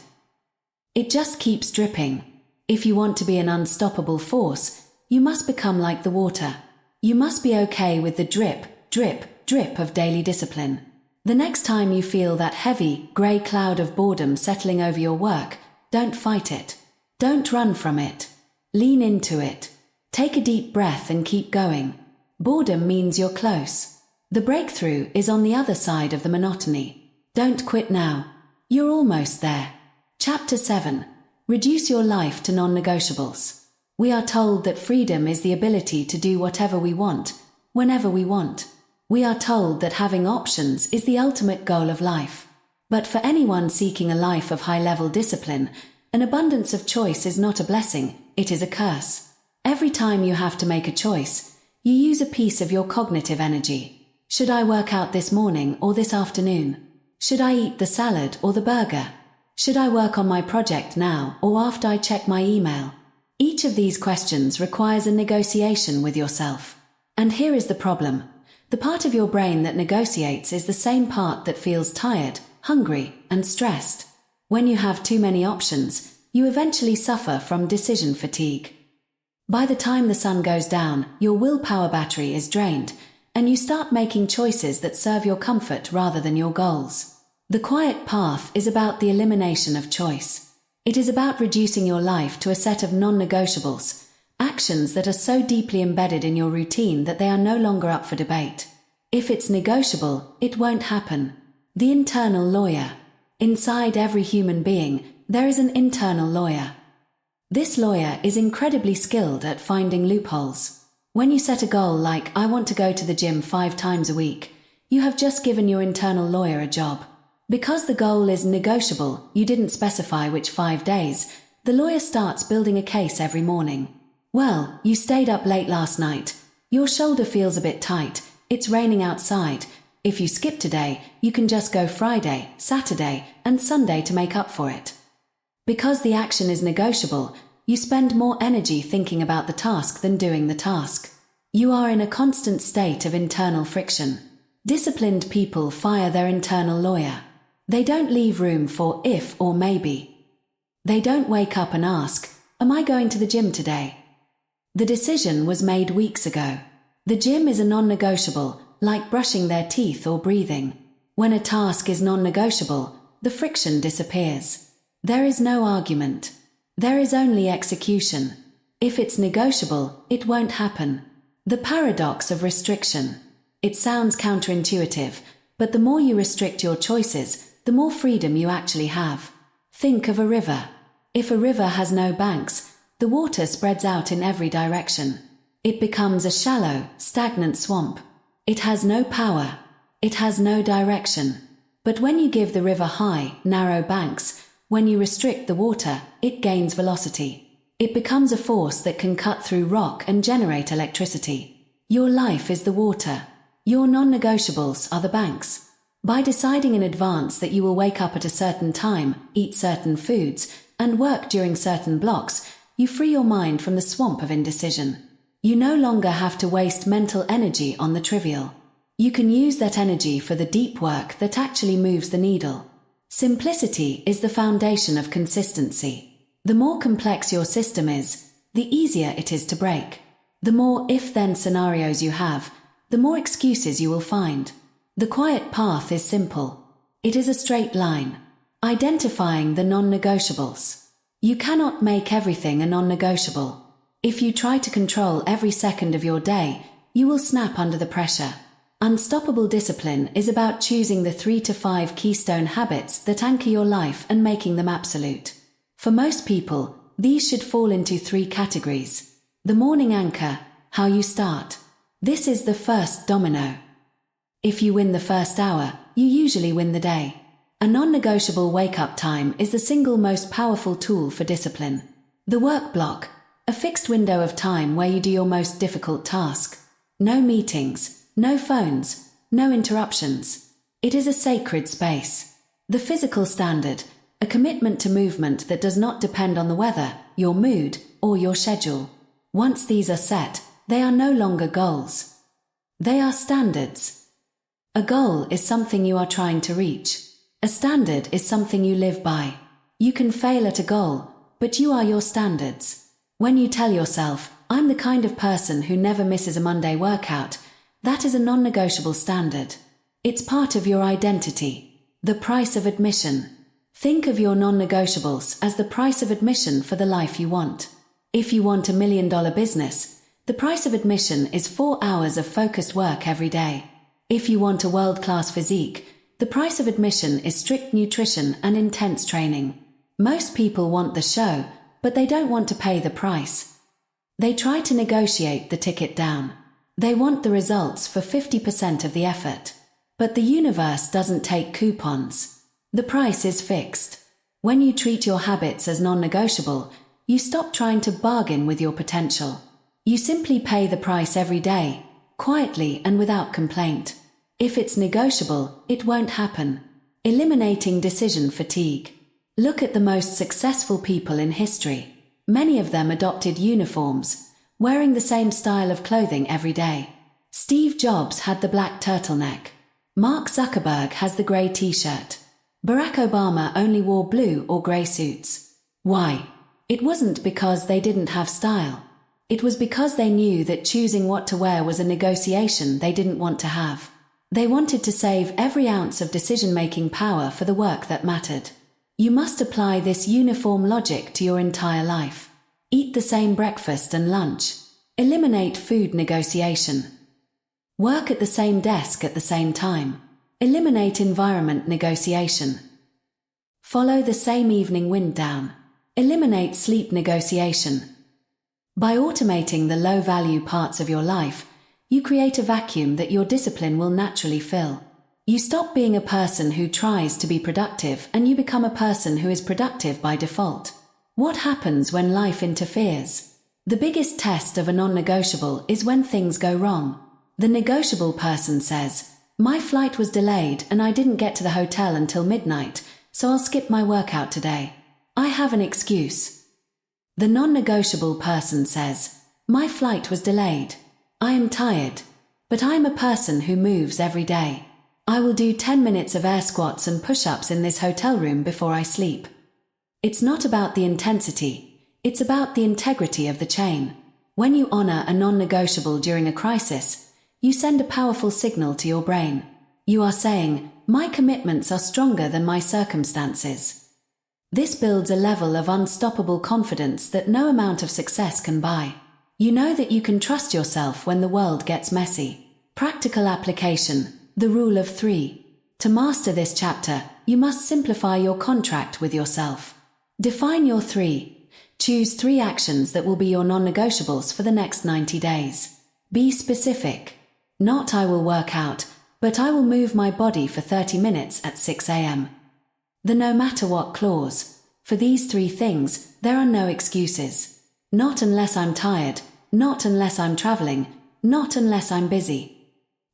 It just keeps dripping. If you want to be an unstoppable force, you must become like the water. You must be okay with the drip, drip, drip of daily discipline. The next time you feel that heavy, grey cloud of boredom settling over your work, don't fight it. Don't run from it. Lean into it. Take a deep breath and keep going. Boredom means you're close. The breakthrough is on the other side of the monotony. Don't quit now. You're almost there. Chapter 7. Reduce your life to non-negotiables. We are told that freedom is the ability to do whatever we want, whenever we want. We are told that having options is the ultimate goal of life. But for anyone seeking a life of high-level discipline, an abundance of choice is not a blessing, it is a curse. Every time you have to make a choice, you use a piece of your cognitive energy. Should I work out this morning or this afternoon? Should I eat the salad or the burger? Should I work on my project now or after I check my email? Each of these questions requires a negotiation with yourself. And here is the problem. The part of your brain that negotiates is the same part that feels tired, hungry, and stressed. When you have too many options, you eventually suffer from decision fatigue. By the time the sun goes down, your willpower battery is drained, and you start making choices that serve your comfort rather than your goals. The quiet path is about the elimination of choice. It is about reducing your life to a set of non-negotiables, actions that are so deeply embedded in your routine that they are no longer up for debate. If it's negotiable, it won't happen. The internal lawyer. Inside every human being, there is an internal lawyer. This lawyer is incredibly skilled at finding loopholes. When you set a goal like, I want to go to the gym 5 times a week, you have just given your internal lawyer a job. Because the goal is negotiable, you didn't specify which 5 days, the lawyer starts building a case every morning. Well, you stayed up late last night. Your shoulder feels a bit tight. It's raining outside. If you skip today, you can just go Friday, Saturday, and Sunday to make up for it. Because the action is negotiable, you spend more energy thinking about the task than doing the task. You are in a constant state of internal friction. Disciplined people fire their internal lawyer. They don't leave room for if or maybe. They don't wake up and ask, am I going to the gym today? The decision was made weeks ago. The gym is a non-negotiable, like brushing their teeth or breathing. When a task is non-negotiable, the friction disappears. There is no argument. There is only execution. If it's negotiable, it won't happen. The paradox of restriction. It sounds counterintuitive, but the more you restrict your choices, the more freedom you actually have. Think of a river. If a river has no banks, the water spreads out in every direction. It becomes a shallow, stagnant swamp. It has no power. It has no direction. But when you give the river high, narrow banks, when you restrict the water, it gains velocity. It becomes a force that can cut through rock and generate electricity. Your life is the water. Your non-negotiables are the banks. By deciding in advance that you will wake up at a certain time, eat certain foods, and work during certain blocks, you free your mind from the swamp of indecision. You no longer have to waste mental energy on the trivial. You can use that energy for the deep work that actually moves the needle. Simplicity is the foundation of consistency. The more complex your system is, the easier it is to break. The more if-then scenarios you have, the more excuses you will find. The quiet path is simple. It is a straight line. Identifying the non-negotiables. You cannot make everything a non-negotiable. If you try to control every second of your day, you will snap under the pressure. Unstoppable discipline is about choosing the 3 to 5 keystone habits that anchor your life and making them absolute. For most people, these should fall into 3 categories. The morning anchor, how you start. This is the first domino. If you win the first hour, you usually win the day. A non-negotiable wake-up time is the single most powerful tool for discipline. The work block, a fixed window of time where you do your most difficult task. No meetings, no phones, no interruptions. It is a sacred space. The physical standard, a commitment to movement that does not depend on the weather, your mood, or your schedule. Once these are set, they are no longer goals. They are standards. A goal is something you are trying to reach. A standard is something you live by. You can fail at a goal, but you are your standards. When you tell yourself, I'm the kind of person who never misses a Monday workout, that is a non-negotiable standard. It's part of your identity. The price of admission. Think of your non-negotiables as the price of admission for the life you want. If you want $1 million business, the price of admission is 4 hours of focused work every day. If you want a world-class physique, the price of admission is strict nutrition and intense training. Most people want the show, but they don't want to pay the price. They try to negotiate the ticket down. They want the results for 50% of the effort. But the universe doesn't take coupons. The price is fixed. When you treat your habits as non-negotiable, you stop trying to bargain with your potential. You simply pay the price every day, quietly and without complaint. If it's negotiable, it won't happen. Eliminating decision fatigue. Look at the most successful people in history. Many of them adopted uniforms, wearing the same style of clothing every day. Steve Jobs had the black turtleneck. Mark Zuckerberg has the grey t-shirt. Barack Obama only wore blue or grey suits. Why? It wasn't because they didn't have style. It was because they knew that choosing what to wear was a negotiation they didn't want to have. They wanted to save every ounce of decision-making power for the work that mattered. You must apply this uniform logic to your entire life. Eat the same breakfast and lunch. Eliminate food negotiation. Work at the same desk at the same time. Eliminate environment negotiation. Follow the same evening wind down. Eliminate sleep negotiation. By automating the low-value parts of your life, you create a vacuum that your discipline will naturally fill. You stop being a person who tries to be productive and you become a person who is productive by default. What happens when life interferes? The biggest test of a non-negotiable is when things go wrong. The negotiable person says, "My flight was delayed and I didn't get to the hotel until midnight, so I'll skip my workout today. I have an excuse." The non-negotiable person says, "My flight was delayed. I am tired. But I am a person who moves every day. I will do 10 minutes of air squats and push-ups in this hotel room before I sleep." It's not about the intensity, it's about the integrity of the chain. When you honor a non-negotiable during a crisis, you send a powerful signal to your brain. You are saying, "My commitments are stronger than my circumstances." This builds a level of unstoppable confidence that no amount of success can buy. You know that you can trust yourself when the world gets messy. Practical application. The rule of 3. To master this chapter, you must simplify your contract with yourself. Define your 3. Choose 3 actions that will be your non-negotiables for the next 90 days. Be specific. Not "I will work out," but "I will move my body for 30 minutes at 6 a.m. The no matter what clause. For these 3 things, there are no excuses. Not unless I'm tired, not unless I'm traveling, not unless I'm busy.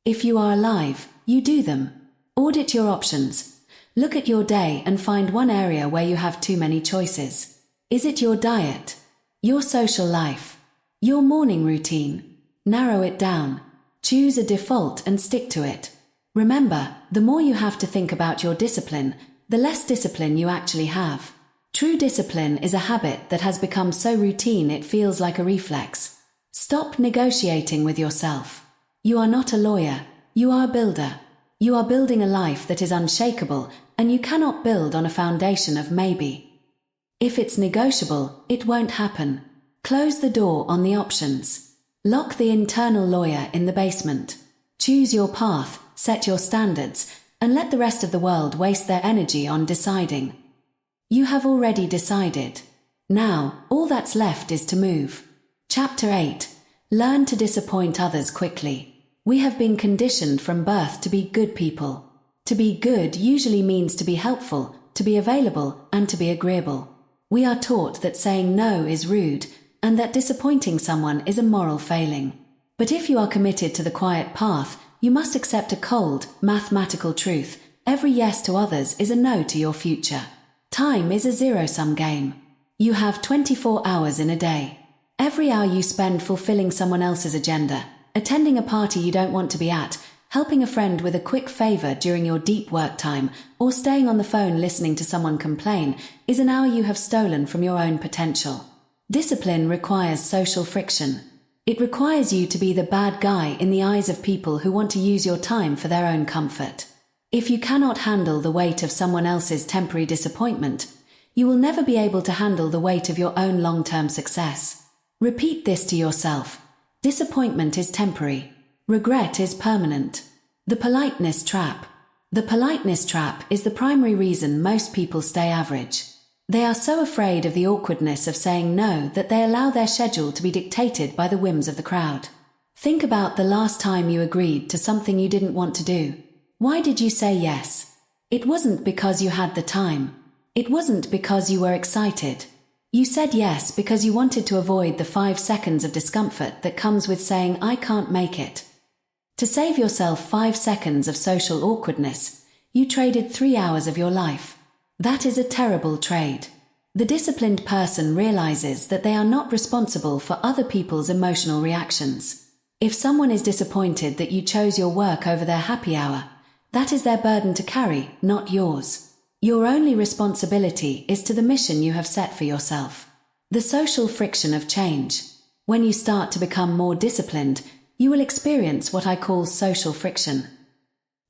If you are alive, you do them. Audit your options. Look at your day and find one area where you have too many choices. Is it your diet? Your social life? Your morning routine? Narrow it down. Choose a default and stick to it. Remember, the more you have to think about your discipline, the less discipline you actually have. True discipline is a habit that has become so routine it feels like a reflex. Stop negotiating with yourself. You are not a lawyer, you are a builder. You are building a life that is unshakable, and you cannot build on a foundation of maybe. If it's negotiable, it won't happen. Close the door on the options. Lock the internal lawyer in the basement. Choose your path, set your standards, and let the rest of the world waste their energy on deciding. You have already decided. Now, all that's left is to move. Chapter 8. Learn to disappoint others quickly. We have been conditioned from birth to be good people. To be good usually means to be helpful, to be available, and to be agreeable. We are taught that saying no is rude, and that disappointing someone is a moral failing. But if you are committed to the quiet path, you must accept a cold, mathematical truth. Every yes to others is a no to your future. Time is a zero-sum game. You have 24 hours in a day. Every hour you spend fulfilling someone else's agenda, attending a party you don't want to be at, helping a friend with a quick favor during your deep work time, or staying on the phone listening to someone complain, is an hour you have stolen from your own potential. Discipline requires social friction. It requires you to be the bad guy in the eyes of people who want to use your time for their own comfort. If you cannot handle the weight of someone else's temporary disappointment, you will never be able to handle the weight of your own long-term success. Repeat this to yourself. Disappointment is temporary. Regret is permanent. The politeness trap. The politeness trap is the primary reason most people stay average. They are so afraid of the awkwardness of saying no that they allow their schedule to be dictated by the whims of the crowd. Think about the last time you agreed to something you didn't want to do. Why did you say yes? It wasn't because you had the time. It wasn't because you were excited. You said yes because you wanted to avoid the 5 seconds of discomfort that comes with saying, "I can't make it." To save yourself 5 seconds of social awkwardness, you traded 3 hours of your life. That is a terrible trade. The disciplined person realizes that they are not responsible for other people's emotional reactions. If someone is disappointed that you chose your work over their happy hour, that is their burden to carry, not yours. Your only responsibility is to the mission you have set for yourself. The social friction of change. When you start to become more disciplined, you will experience what I call social friction.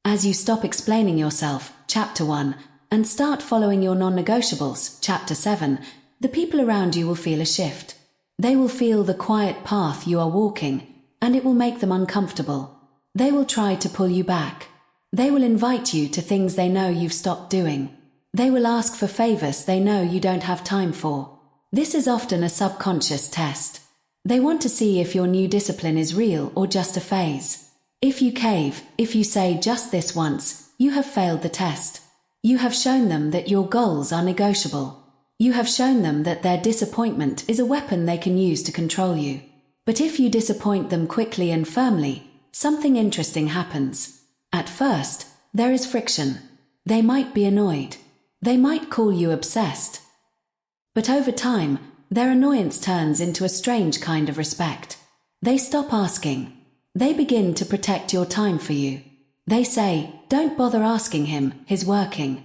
As you stop explaining yourself, Chapter 1, and start following your non-negotiables, Chapter 7, the people around you will feel a shift. They will feel the quiet path you are walking, and it will make them uncomfortable. They will try to pull you back. They will invite you to things they know you've stopped doing. They will ask for favors they know you don't have time for. This is often a subconscious test. They want to see if your new discipline is real or just a phase. If you cave, if you say just this once, you have failed the test. You have shown them that your goals are negotiable. You have shown them that their disappointment is a weapon they can use to control you. But if you disappoint them quickly and firmly, something interesting happens. At first, there is friction. They might be annoyed. They might call you obsessed. But over time, their annoyance turns into a strange kind of respect. They stop asking. They begin to protect your time for you. They say, "Don't bother asking him, he's working."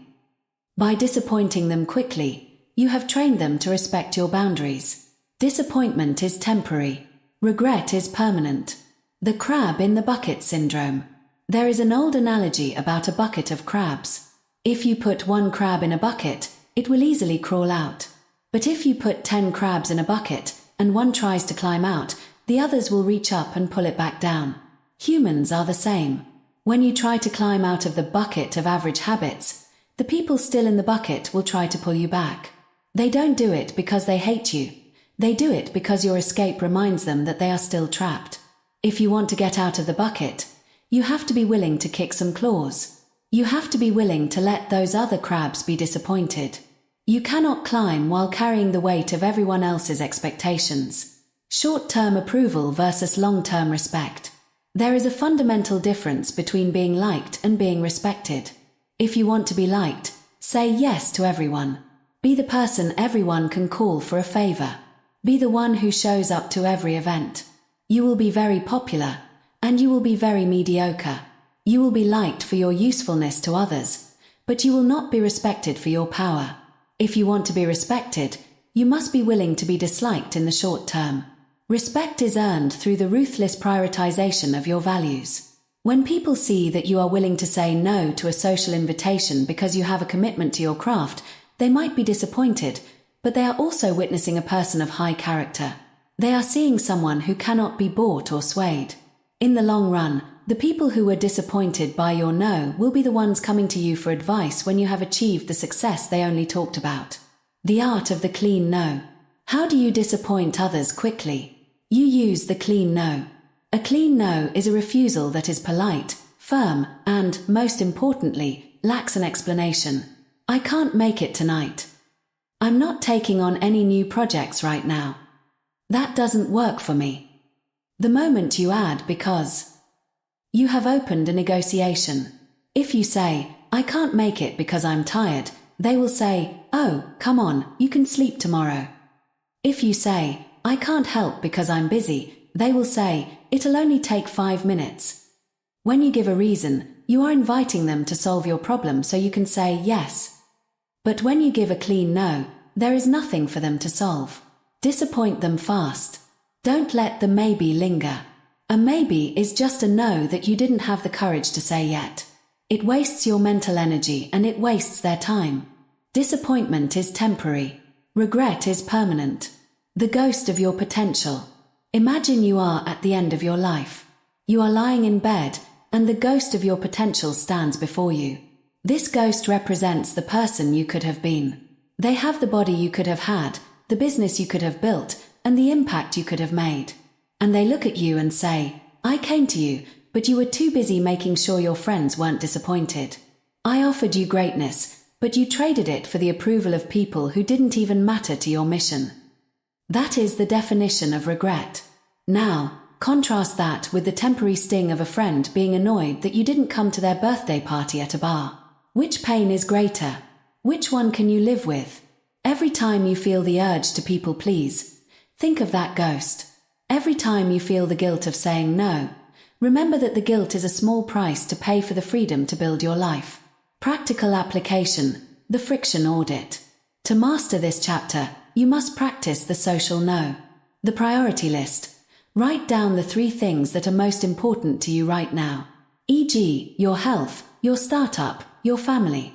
By disappointing them quickly, you have trained them to respect your boundaries. Disappointment is temporary. Regret is permanent. The crab in the bucket syndrome. There is an old analogy about a bucket of crabs. If you put 1 crab in a bucket, it will easily crawl out. But if you put 10 crabs in a bucket, and one tries to climb out, the others will reach up and pull it back down. Humans are the same. When you try to climb out of the bucket of average habits, the people still in the bucket will try to pull you back. They don't do it because they hate you. They do it because your escape reminds them that they are still trapped. If you want to get out of the bucket, you have to be willing to kick some claws. You have to be willing to let those other crabs be disappointed. You cannot climb while carrying the weight of everyone else's expectations. Short-term approval versus long-term respect. There is a fundamental difference between being liked and being respected. If you want to be liked, say yes to everyone. Be the person everyone can call for a favor. Be the one who shows up to every event. You will be very popular, and you will be very mediocre. You will be liked for your usefulness to others, but you will not be respected for your power. If you want to be respected, you must be willing to be disliked in the short term. Respect is earned through the ruthless prioritization of your values. When people see that you are willing to say no to a social invitation because you have a commitment to your craft, they might be disappointed, but they are also witnessing a person of high character. They are seeing someone who cannot be bought or swayed. In the long run, the people who were disappointed by your no will be the ones coming to you for advice when you have achieved the success they only talked about. The art of the clean no. How do you disappoint others quickly? You use the clean no. A clean no is a refusal that is polite, firm, and, most importantly, lacks an explanation. "I can't make it tonight. I'm not taking on any new projects right now. That doesn't work for me." The moment you add "because," you have opened a negotiation. If you say, "I can't make it because I'm tired," they will say, "Oh, come on, you can sleep tomorrow." If you say, "I can't help because I'm busy," they will say, "It'll only take 5 minutes." When you give a reason, you are inviting them to solve your problem so you can say yes. But when you give a clean no, there is nothing for them to solve. Disappoint them fast. Don't let the maybe linger. A maybe is just a no that you didn't have the courage to say yet. It wastes your mental energy and it wastes their time. Disappointment is temporary. Regret is permanent. The ghost of your potential. Imagine you are at the end of your life. You are lying in bed, and the ghost of your potential stands before you. This ghost represents the person you could have been. They have the body you could have had, the business you could have built, and the impact you could have made. And they look at you and say, "I came to you, but you were too busy making sure your friends weren't disappointed." I offered you greatness, but you traded it for the approval of people who didn't even matter to your mission. That is the definition of regret. Now, contrast that with the temporary sting of a friend being annoyed that you didn't come to their birthday party at a bar. Which pain is greater? Which one can you live with? Every time you feel the urge to people please, think of that ghost. Every time you feel the guilt of saying no, remember that the guilt is a small price to pay for the freedom to build your life. Practical application, the friction audit. To master this chapter, you must practice the social no. The priority list. Write down the 3 things that are most important to you right now, e.g., your health, your startup, your family.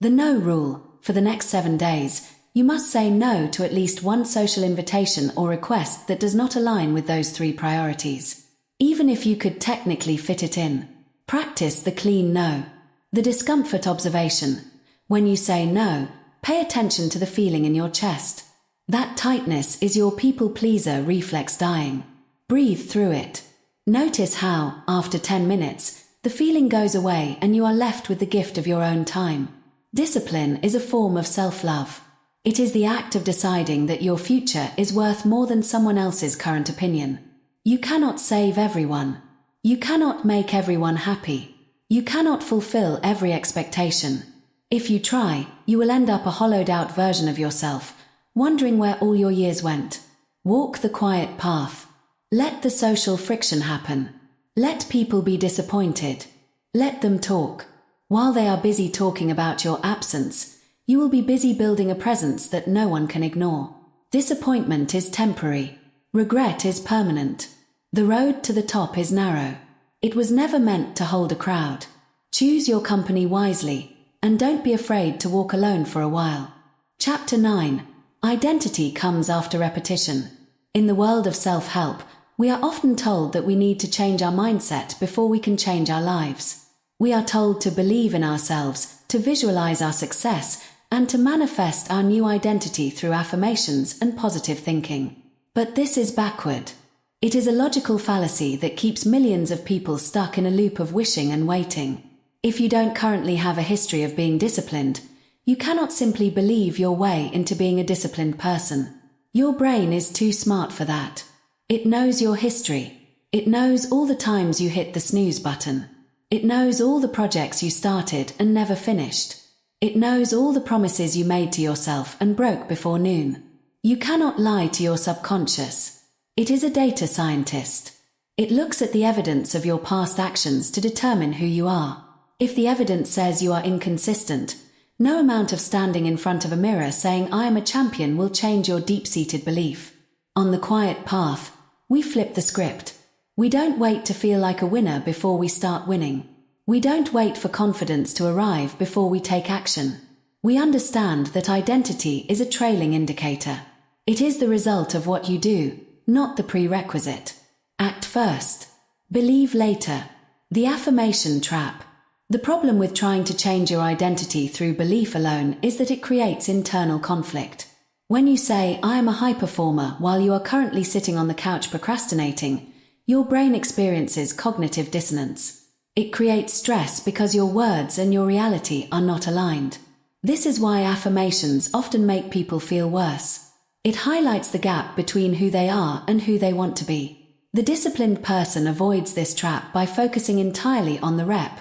The no rule. For the next 7 days, you must say no to at least one social invitation or request that does not align with those 3 priorities, even if you could technically fit it in. Practice the clean no. The discomfort observation. When you say no, pay attention to the feeling in your chest. That tightness is your people-pleaser reflex dying. Breathe through it. Notice how, after 10 minutes, the feeling goes away and you are left with the gift of your own time. Discipline is a form of self-love. It is the act of deciding that your future is worth more than someone else's current opinion. You cannot save everyone. You cannot make everyone happy. You cannot fulfill every expectation. If you try, you will end up a hollowed-out version of yourself, wondering where all your years went. Walk the quiet path. Let the social friction happen. Let people be disappointed. Let them talk. While they are busy talking about your absence, you will be busy building a presence that no one can ignore. Disappointment is temporary. Regret is permanent. The road to the top is narrow. It was never meant to hold a crowd. Choose your company wisely, and don't be afraid to walk alone for a while. Chapter 9. Identity comes after repetition. In the world of self-help, we are often told that we need to change our mindset before we can change our lives. We are told to believe in ourselves, to visualize our success, and to manifest our new identity through affirmations and positive thinking. But this is backward. It is a logical fallacy that keeps millions of people stuck in a loop of wishing and waiting. If you don't currently have a history of being disciplined, you cannot simply believe your way into being a disciplined person. Your brain is too smart for that. It knows your history. It knows all the times you hit the snooze button. It knows all the projects you started and never finished. It knows all the promises you made to yourself and broke before noon. You cannot lie to your subconscious. It is a data scientist. It looks at the evidence of your past actions to determine who you are. If the evidence says you are inconsistent, no amount of standing in front of a mirror saying I am a champion will change your deep-seated belief. On the quiet path, we flip the script. We don't wait to feel like a winner before we start winning. We don't wait for confidence to arrive before we take action. We understand that identity is a trailing indicator. It is the result of what you do, not the prerequisite. Act first. Believe later. The affirmation trap. The problem with trying to change your identity through belief alone is that it creates internal conflict. When you say, I am a high performer, while you are currently sitting on the couch procrastinating, your brain experiences cognitive dissonance. It creates stress because your words and your reality are not aligned. This is why affirmations often make people feel worse. It highlights the gap between who they are and who they want to be. The disciplined person avoids this trap by focusing entirely on the rep.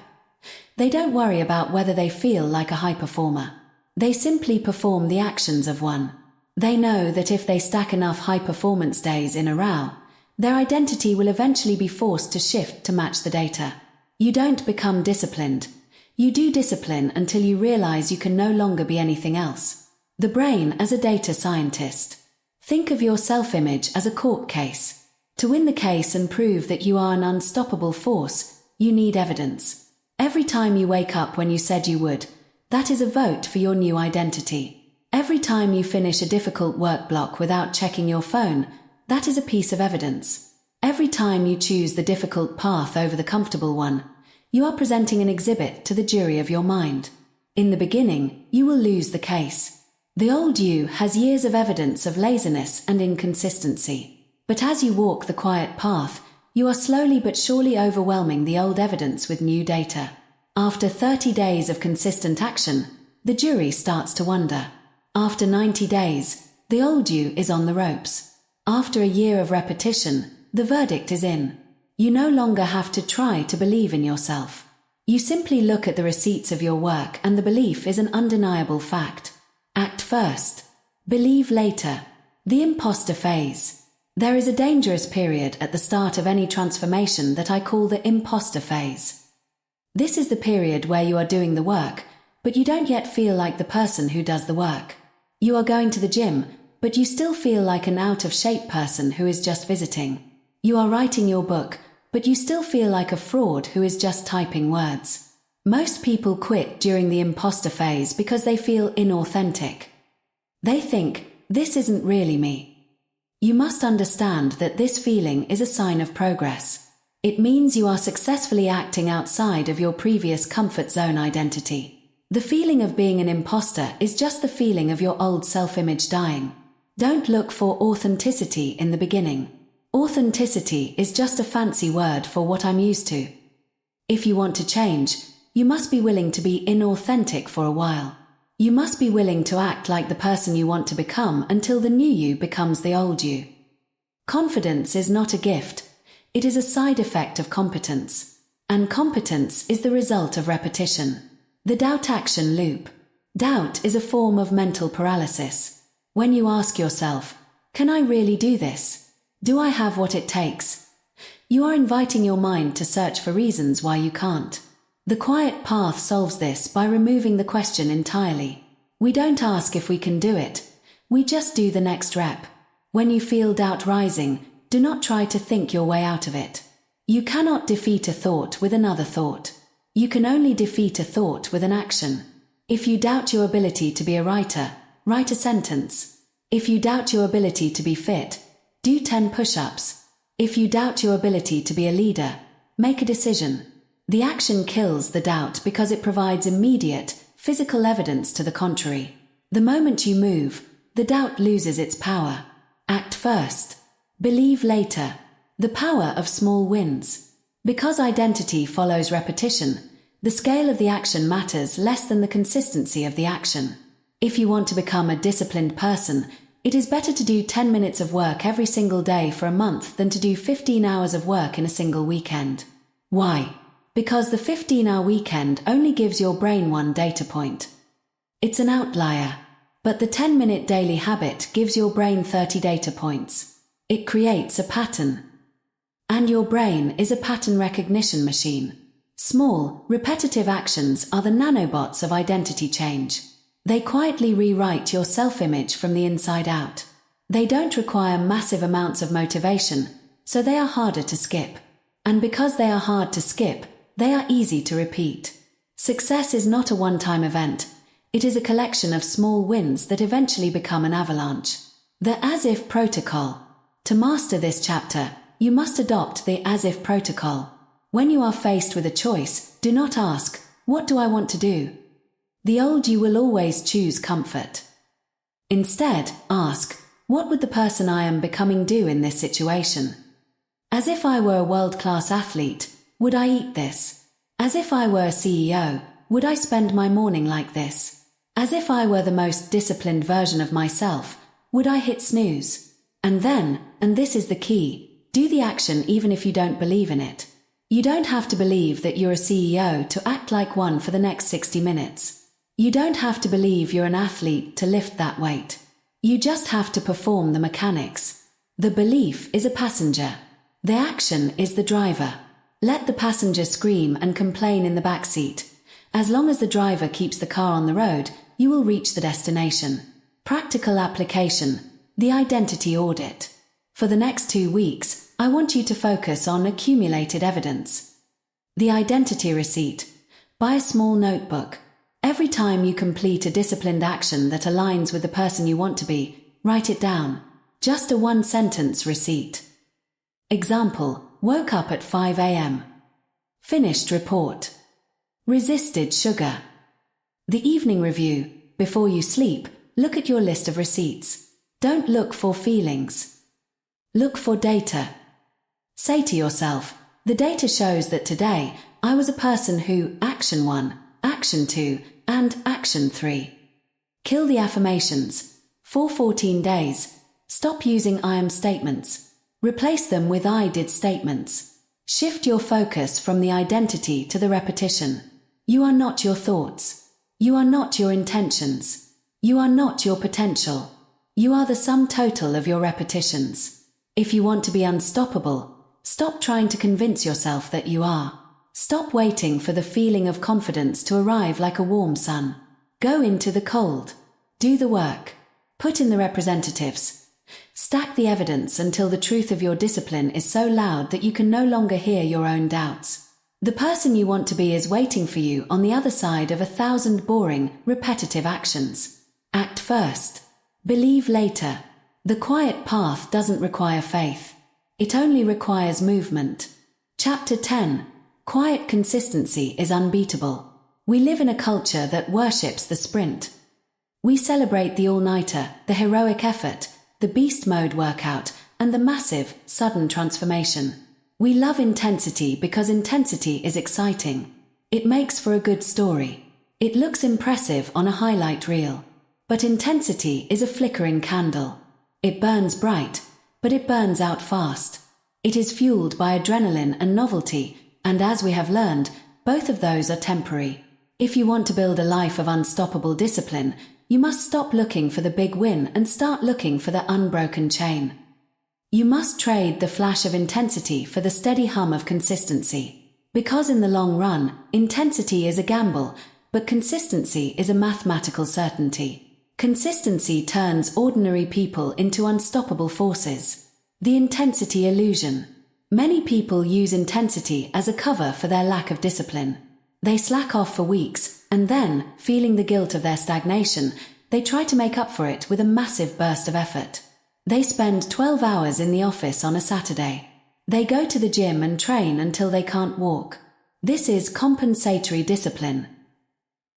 They don't worry about whether they feel like a high performer. They simply perform the actions of one. They know that if they stack enough high-performance days in a row, their identity will eventually be forced to shift to match the data. You don't become disciplined. You do discipline until you realize you can no longer be anything else. The brain as a data scientist. Think of your self-image as a court case. To win the case and prove that you are an unstoppable force, you need evidence. Every time you wake up when you said you would, that is a vote for your new identity. Every time you finish a difficult work block without checking your phone, that is a piece of evidence. Every time you choose the difficult path over the comfortable one, you are presenting an exhibit to the jury of your mind. In the beginning, you will lose the case. The old you has years of evidence of laziness and inconsistency. But as you walk the quiet path, you are slowly but surely overwhelming the old evidence with new data. After 30 days of consistent action, the jury starts to wonder. After 90 days, the old you is on the ropes. After a year of repetition, the verdict is in. You no longer have to try to believe in yourself. You simply look at the receipts of your work and the belief is an undeniable fact. Act first. Believe later. The imposter phase. There is a dangerous period at the start of any transformation that I call the imposter phase. This is the period where you are doing the work, but you don't yet feel like the person who does the work. You are going to the gym, but you still feel like an out-of-shape person who is just visiting. You are writing your book, but you still feel like a fraud who is just typing words. Most people quit during the imposter phase because they feel inauthentic. They think, this isn't really me. You must understand that this feeling is a sign of progress. It means you are successfully acting outside of your previous comfort zone identity. The feeling of being an imposter is just the feeling of your old self-image dying. Don't look for authenticity in the beginning. Authenticity is just a fancy word for what I'm used to. If you want to change, you must be willing to be inauthentic for a while. You must be willing to act like the person you want to become until the new you becomes the old you. Confidence is not a gift. It is a side effect of competence. And competence is the result of repetition. The doubt-action loop. Doubt is a form of mental paralysis. When you ask yourself, can I really do this? Do I have what it takes? You are inviting your mind to search for reasons why you can't. The quiet path solves this by removing the question entirely. We don't ask if we can do it. We just do the next rep. When you feel doubt rising, do not try to think your way out of it. You cannot defeat a thought with another thought. You can only defeat a thought with an action. If you doubt your ability to be a writer, write a sentence. If you doubt your ability to be fit, do 10 push-ups. If you doubt your ability to be a leader, make a decision. The action kills the doubt because it provides immediate, physical evidence to the contrary. The moment you move, the doubt loses its power. Act first. Believe later. The power of small wins. Because identity follows repetition, the scale of the action matters less than the consistency of the action. If you want to become a disciplined person, it is better to do 10 minutes of work every single day for a month than to do 15 hours of work in a single weekend. Why? Because the 15-hour weekend only gives your brain one data point. It's an outlier. But the 10-minute daily habit gives your brain 30 data points. It creates a pattern. And your brain is a pattern recognition machine. Small, repetitive actions are the nanobots of identity change. They quietly rewrite your self-image from the inside out. They don't require massive amounts of motivation, so they are harder to skip. And because they are hard to skip, they are easy to repeat. Success is not a one-time event. It is a collection of small wins that eventually become an avalanche. The as-if protocol. To master this chapter, you must adopt the as-if protocol. When you are faced with a choice, do not ask, what do I want to do? The old you will always choose comfort. Instead, ask, what would the person I am becoming do in this situation? As if I were a world-class athlete, would I eat this? As if I were a CEO, would I spend my morning like this? As if I were the most disciplined version of myself, would I hit snooze? And then, and this is the key, do the action even if you don't believe in it. You don't have to believe that you're a CEO to act like one for the next 60 minutes. You don't have to believe you're an athlete to lift that weight. You just have to perform the mechanics. The belief is a passenger. The action is the driver. Let the passenger scream and complain in the back seat. As long as the driver keeps the car on the road, you will reach the destination. Practical application. The identity audit. For the next 2 weeks, I want you to focus on accumulated evidence. The identity receipt. Buy a small notebook. Every time you complete a disciplined action that aligns with the person you want to be, write it down. Just a one-sentence receipt. Example, woke up at 5 a.m. Finished report. Resisted sugar. The evening review. Before you sleep, look at your list of receipts. Don't look for feelings. Look for data. Say to yourself, the data shows that today I was a person who, action 1, action 2, and action 3. Kill the affirmations. For 14 days, stop using I am statements. Replace them with I did statements. Shift your focus from the identity to the repetition. You are not your thoughts. You are not your intentions. You are not your potential. You are the sum total of your repetitions. If you want to be unstoppable, stop trying to convince yourself that you are. Stop waiting for the feeling of confidence to arrive like a warm sun. Go into the cold. Do the work. Put in the representatives. Stack the evidence until the truth of your discipline is so loud that you can no longer hear your own doubts. The person you want to be is waiting for you on the other side of 1,000 boring, repetitive actions. Act first. Believe later. The quiet path doesn't require faith. It only requires movement. Chapter 10. Quiet consistency is unbeatable. We live in a culture that worships the sprint. We celebrate the all-nighter, the heroic effort, the beast mode workout, and the massive, sudden transformation. We love intensity because intensity is exciting. It makes for a good story. It looks impressive on a highlight reel. But intensity is a flickering candle. It burns bright, but it burns out fast. It is fueled by adrenaline and novelty, and as we have learned, both of those are temporary. If you want to build a life of unstoppable discipline, you must stop looking for the big win and start looking for the unbroken chain. You must trade the flash of intensity for the steady hum of consistency. Because in the long run, intensity is a gamble, but consistency is a mathematical certainty. Consistency turns ordinary people into unstoppable forces. The intensity illusion. Many people use intensity as a cover for their lack of discipline. They slack off for weeks, and then, feeling the guilt of their stagnation, they try to make up for it with a massive burst of effort. They spend 12 hours in the office on a Saturday. They go to the gym and train until they can't walk. This is compensatory discipline.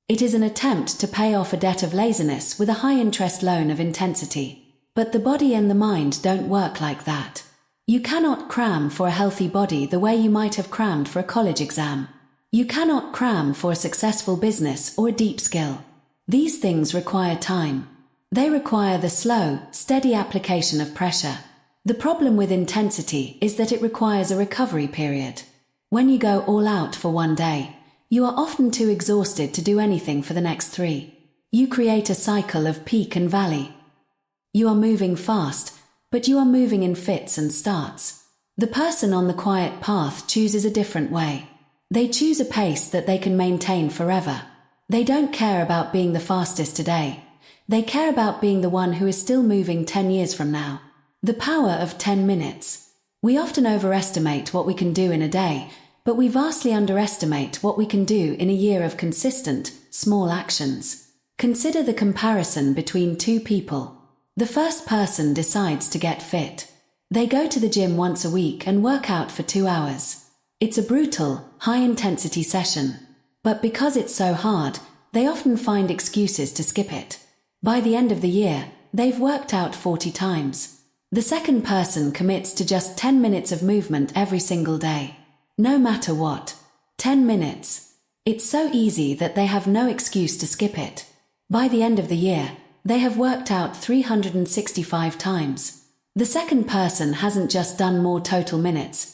It is an attempt to pay off a debt of laziness with a high-interest loan of intensity. But the body and the mind don't work like that. You cannot cram for a healthy body the way you might have crammed for a college exam. You cannot cram for a successful business or a deep skill. These things require time. They require the slow, steady application of pressure. The problem with intensity is that it requires a recovery period. When you go all out for one day, you are often too exhausted to do anything for the next 3. You create a cycle of peak and valley. You are moving fast, but you are moving in fits and starts. The person on the quiet path chooses a different way. They choose a pace that they can maintain forever. They don't care about being the fastest today. They care about being the one who is still moving 10 years from now. The power of 10 minutes. We often overestimate what we can do in a day, but we vastly underestimate what we can do in a year of consistent, small actions. Consider the comparison between 2 people. The first person decides to get fit. They go to the gym once a week and work out for 2 hours. It's a brutal, high-intensity session. But because it's so hard, they often find excuses to skip it. By the end of the year, they've worked out 40 times. The second person commits to just 10 minutes of movement every single day. No matter what. 10 minutes. It's so easy that they have no excuse to skip it. By the end of the year, they have worked out 365 times. The second person hasn't just done more total minutes.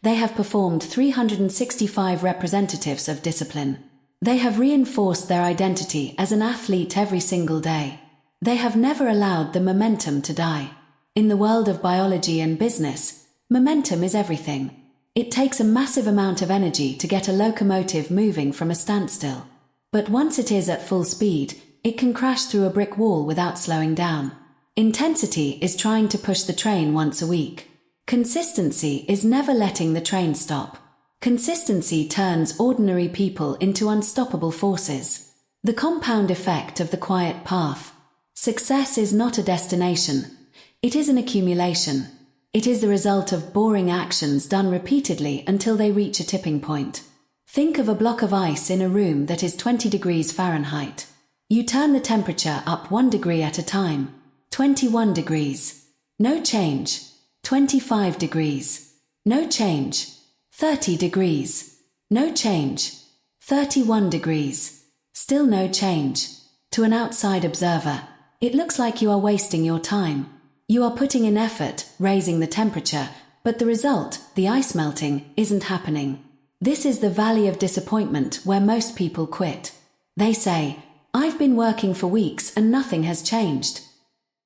They have performed 365 representatives of discipline. They have reinforced their identity as an athlete every single day. They have never allowed the momentum to die. In the world of biology and business, momentum is everything. It takes a massive amount of energy to get a locomotive moving from a standstill. But once it is at full speed, it can crash through a brick wall without slowing down. Intensity is trying to push the train once a week. Consistency is never letting the train stop. Consistency turns ordinary people into unstoppable forces. The compound effect of the quiet path. Success is not a destination. It is an accumulation. It is the result of boring actions done repeatedly until they reach a tipping point. Think of a block of ice in a room that is 20 degrees Fahrenheit. You turn the temperature up 1 degree at a time. 21 degrees. No change. 25 degrees. No change. 30 degrees. No change. 31 degrees. Still no change. To an outside observer, it looks like you are wasting your time. You are putting in effort, raising the temperature, but the result, the ice melting, isn't happening. This is the valley of disappointment where most people quit. They say, "I've been working for weeks and nothing has changed."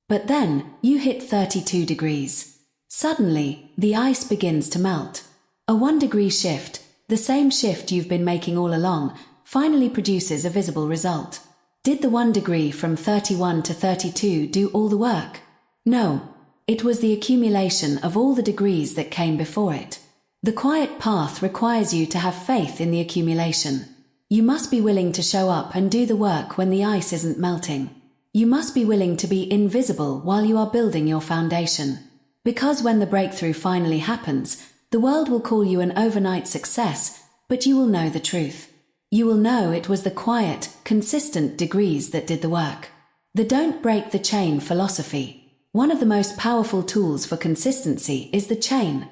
But then, you hit 32 degrees. Suddenly, the ice begins to melt. A 1-degree shift, the same shift you've been making all along, finally produces a visible result. Did the 1 degree from 31 to 32 do all the work? No. It was the accumulation of all the degrees that came before it. The quiet path requires you to have faith in the accumulation. You must be willing to show up and do the work when the ice isn't melting. You must be willing to be invisible while you are building your foundation. Because when the breakthrough finally happens, the world will call you an overnight success, but you will know the truth. You will know it was the quiet, consistent degrees that did the work. The don't break the chain philosophy. One of the most powerful tools for consistency is the chain.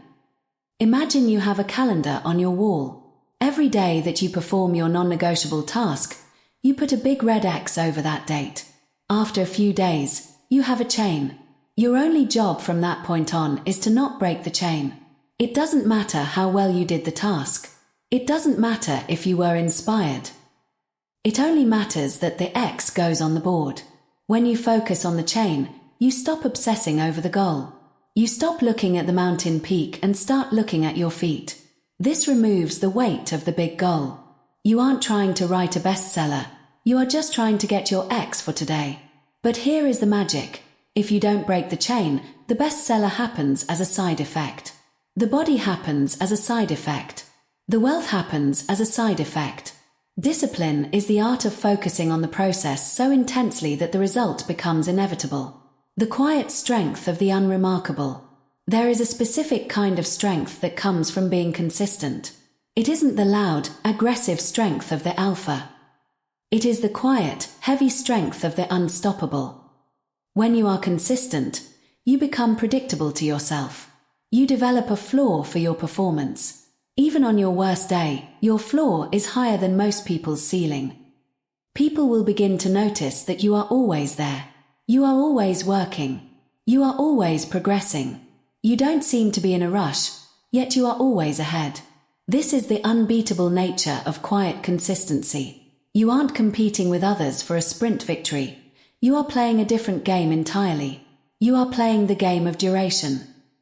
Imagine you have a calendar on your wall. Every day that you perform your non-negotiable task, you put a big red X over that date. After a few days, you have a chain. Your only job from that point on is to not break the chain. It doesn't matter how well you did the task. It doesn't matter if you were inspired. It only matters that the X goes on the board. When you focus on the chain, you stop obsessing over the goal. You stop looking at the mountain peak and start looking at your feet. This removes the weight of the big goal. You aren't trying to write a bestseller. You are just trying to get your X for today. But here is the magic. If you don't break the chain, the bestseller happens as a side effect. The body happens as a side effect. The wealth happens as a side effect. Discipline is the art of focusing on the process so intensely that the result becomes inevitable. The quiet strength of the unremarkable. There is a specific kind of strength that comes from being consistent. It isn't the loud, aggressive strength of the alpha. It is the quiet, heavy strength of the unstoppable. When you are consistent, you become predictable to yourself. You develop a floor for your performance. Even on your worst day, your floor is higher than most people's ceiling. People will begin to notice that you are always there. You are always working. You are always progressing. You don't seem to be in a rush, yet you are always ahead. This is the unbeatable nature of quiet consistency. You aren't competing with others for a sprint victory. You are playing a different game entirely. You are playing the game of duration.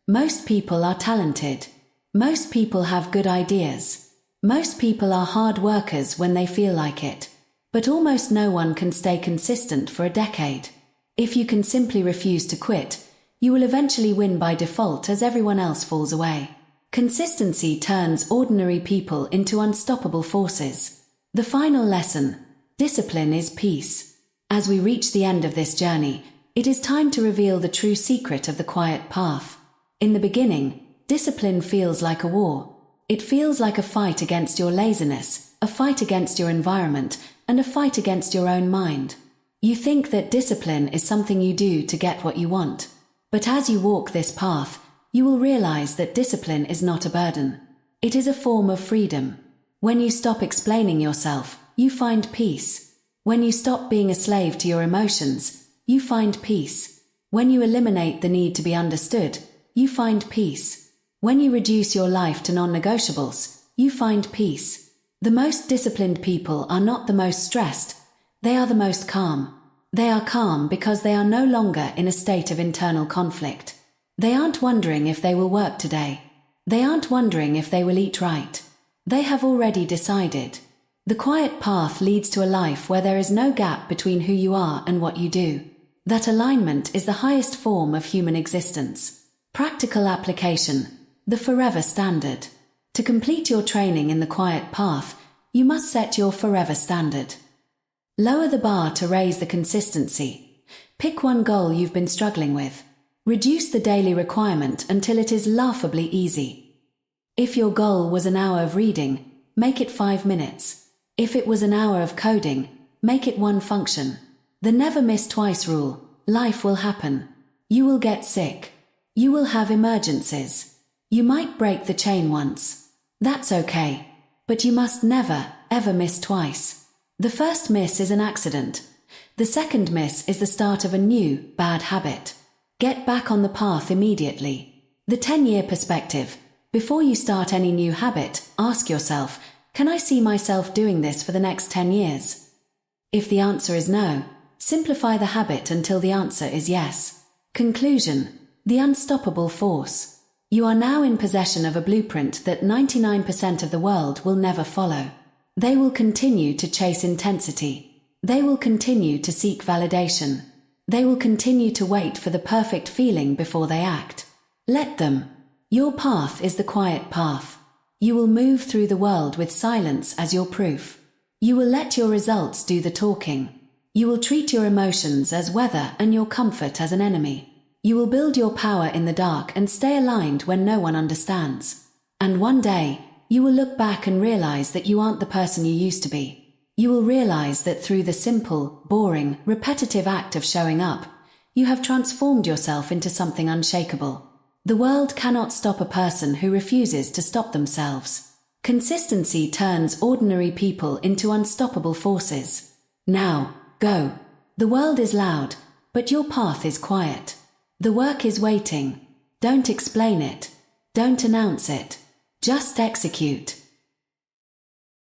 Most people are talented. Most people have good ideas. Most people are hard workers when they feel like it. But almost no one can stay consistent for a decade. If you can simply refuse to quit, you will eventually win by default as everyone else falls away. Consistency turns ordinary people into unstoppable forces. The final lesson: discipline is peace. As we reach the end of this journey, it is time to reveal the true secret of the quiet path. In the beginning, discipline feels like a war. It feels like a fight against your laziness, a fight against your environment, and a fight against your own mind. You think that discipline is something you do to get what you want. But as you walk this path, you will realize that discipline is not a burden. It is a form of freedom. When you stop explaining yourself, you find peace. When you stop being a slave to your emotions, you find peace. When you eliminate the need to be understood, you find peace. When you reduce your life to non-negotiables, you find peace. The most disciplined people are not the most stressed. They are the most calm. They are calm because they are no longer in a state of internal conflict. They aren't wondering if they will work today. They aren't wondering if they will eat right. They have already decided. The quiet path leads to a life where there is no gap between who you are and what you do. That alignment is the highest form of human existence. Practical application: the forever standard. To complete your training in the quiet path, you must set your forever standard. Lower the bar to raise the consistency. Pick one goal you've been struggling with. Reduce the daily requirement until it is laughably easy. If your goal was an hour of reading, make it 5 minutes. If it was an hour of coding, make it 1 function. The never miss twice rule: life will happen. You will get sick. You will have emergencies. You might break the chain once. That's okay. but you must never, ever miss twice. The first miss is an accident. The second miss is the start of a new, bad habit. Get back on the path immediately. The 10-year perspective. Before you start any new habit, ask yourself, can I see myself doing this for the next 10 years? If the answer is no, simplify the habit until the answer is yes. Conclusion. The unstoppable force. You are now in possession of a blueprint that 99% of the world will never follow. They will continue to chase intensity. They will continue to seek validation. They will continue to wait for the perfect feeling before they act. Let them. Your path is the quiet path. You will move through the world with silence as your proof. You will let your results do the talking. You will treat your emotions as weather and your comfort as an enemy. You will build your power in the dark and stay aligned when no one understands. And one day, you will look back and realize that you aren't the person you used to be. You will realize that through the simple, boring, repetitive act of showing up, you have transformed yourself into something unshakable. The world cannot stop a person who refuses to stop themselves. Consistency turns ordinary people into unstoppable forces. Now, go. The world is loud, but your path is quiet. The work is waiting. Don't explain it. Don't announce it. Just execute.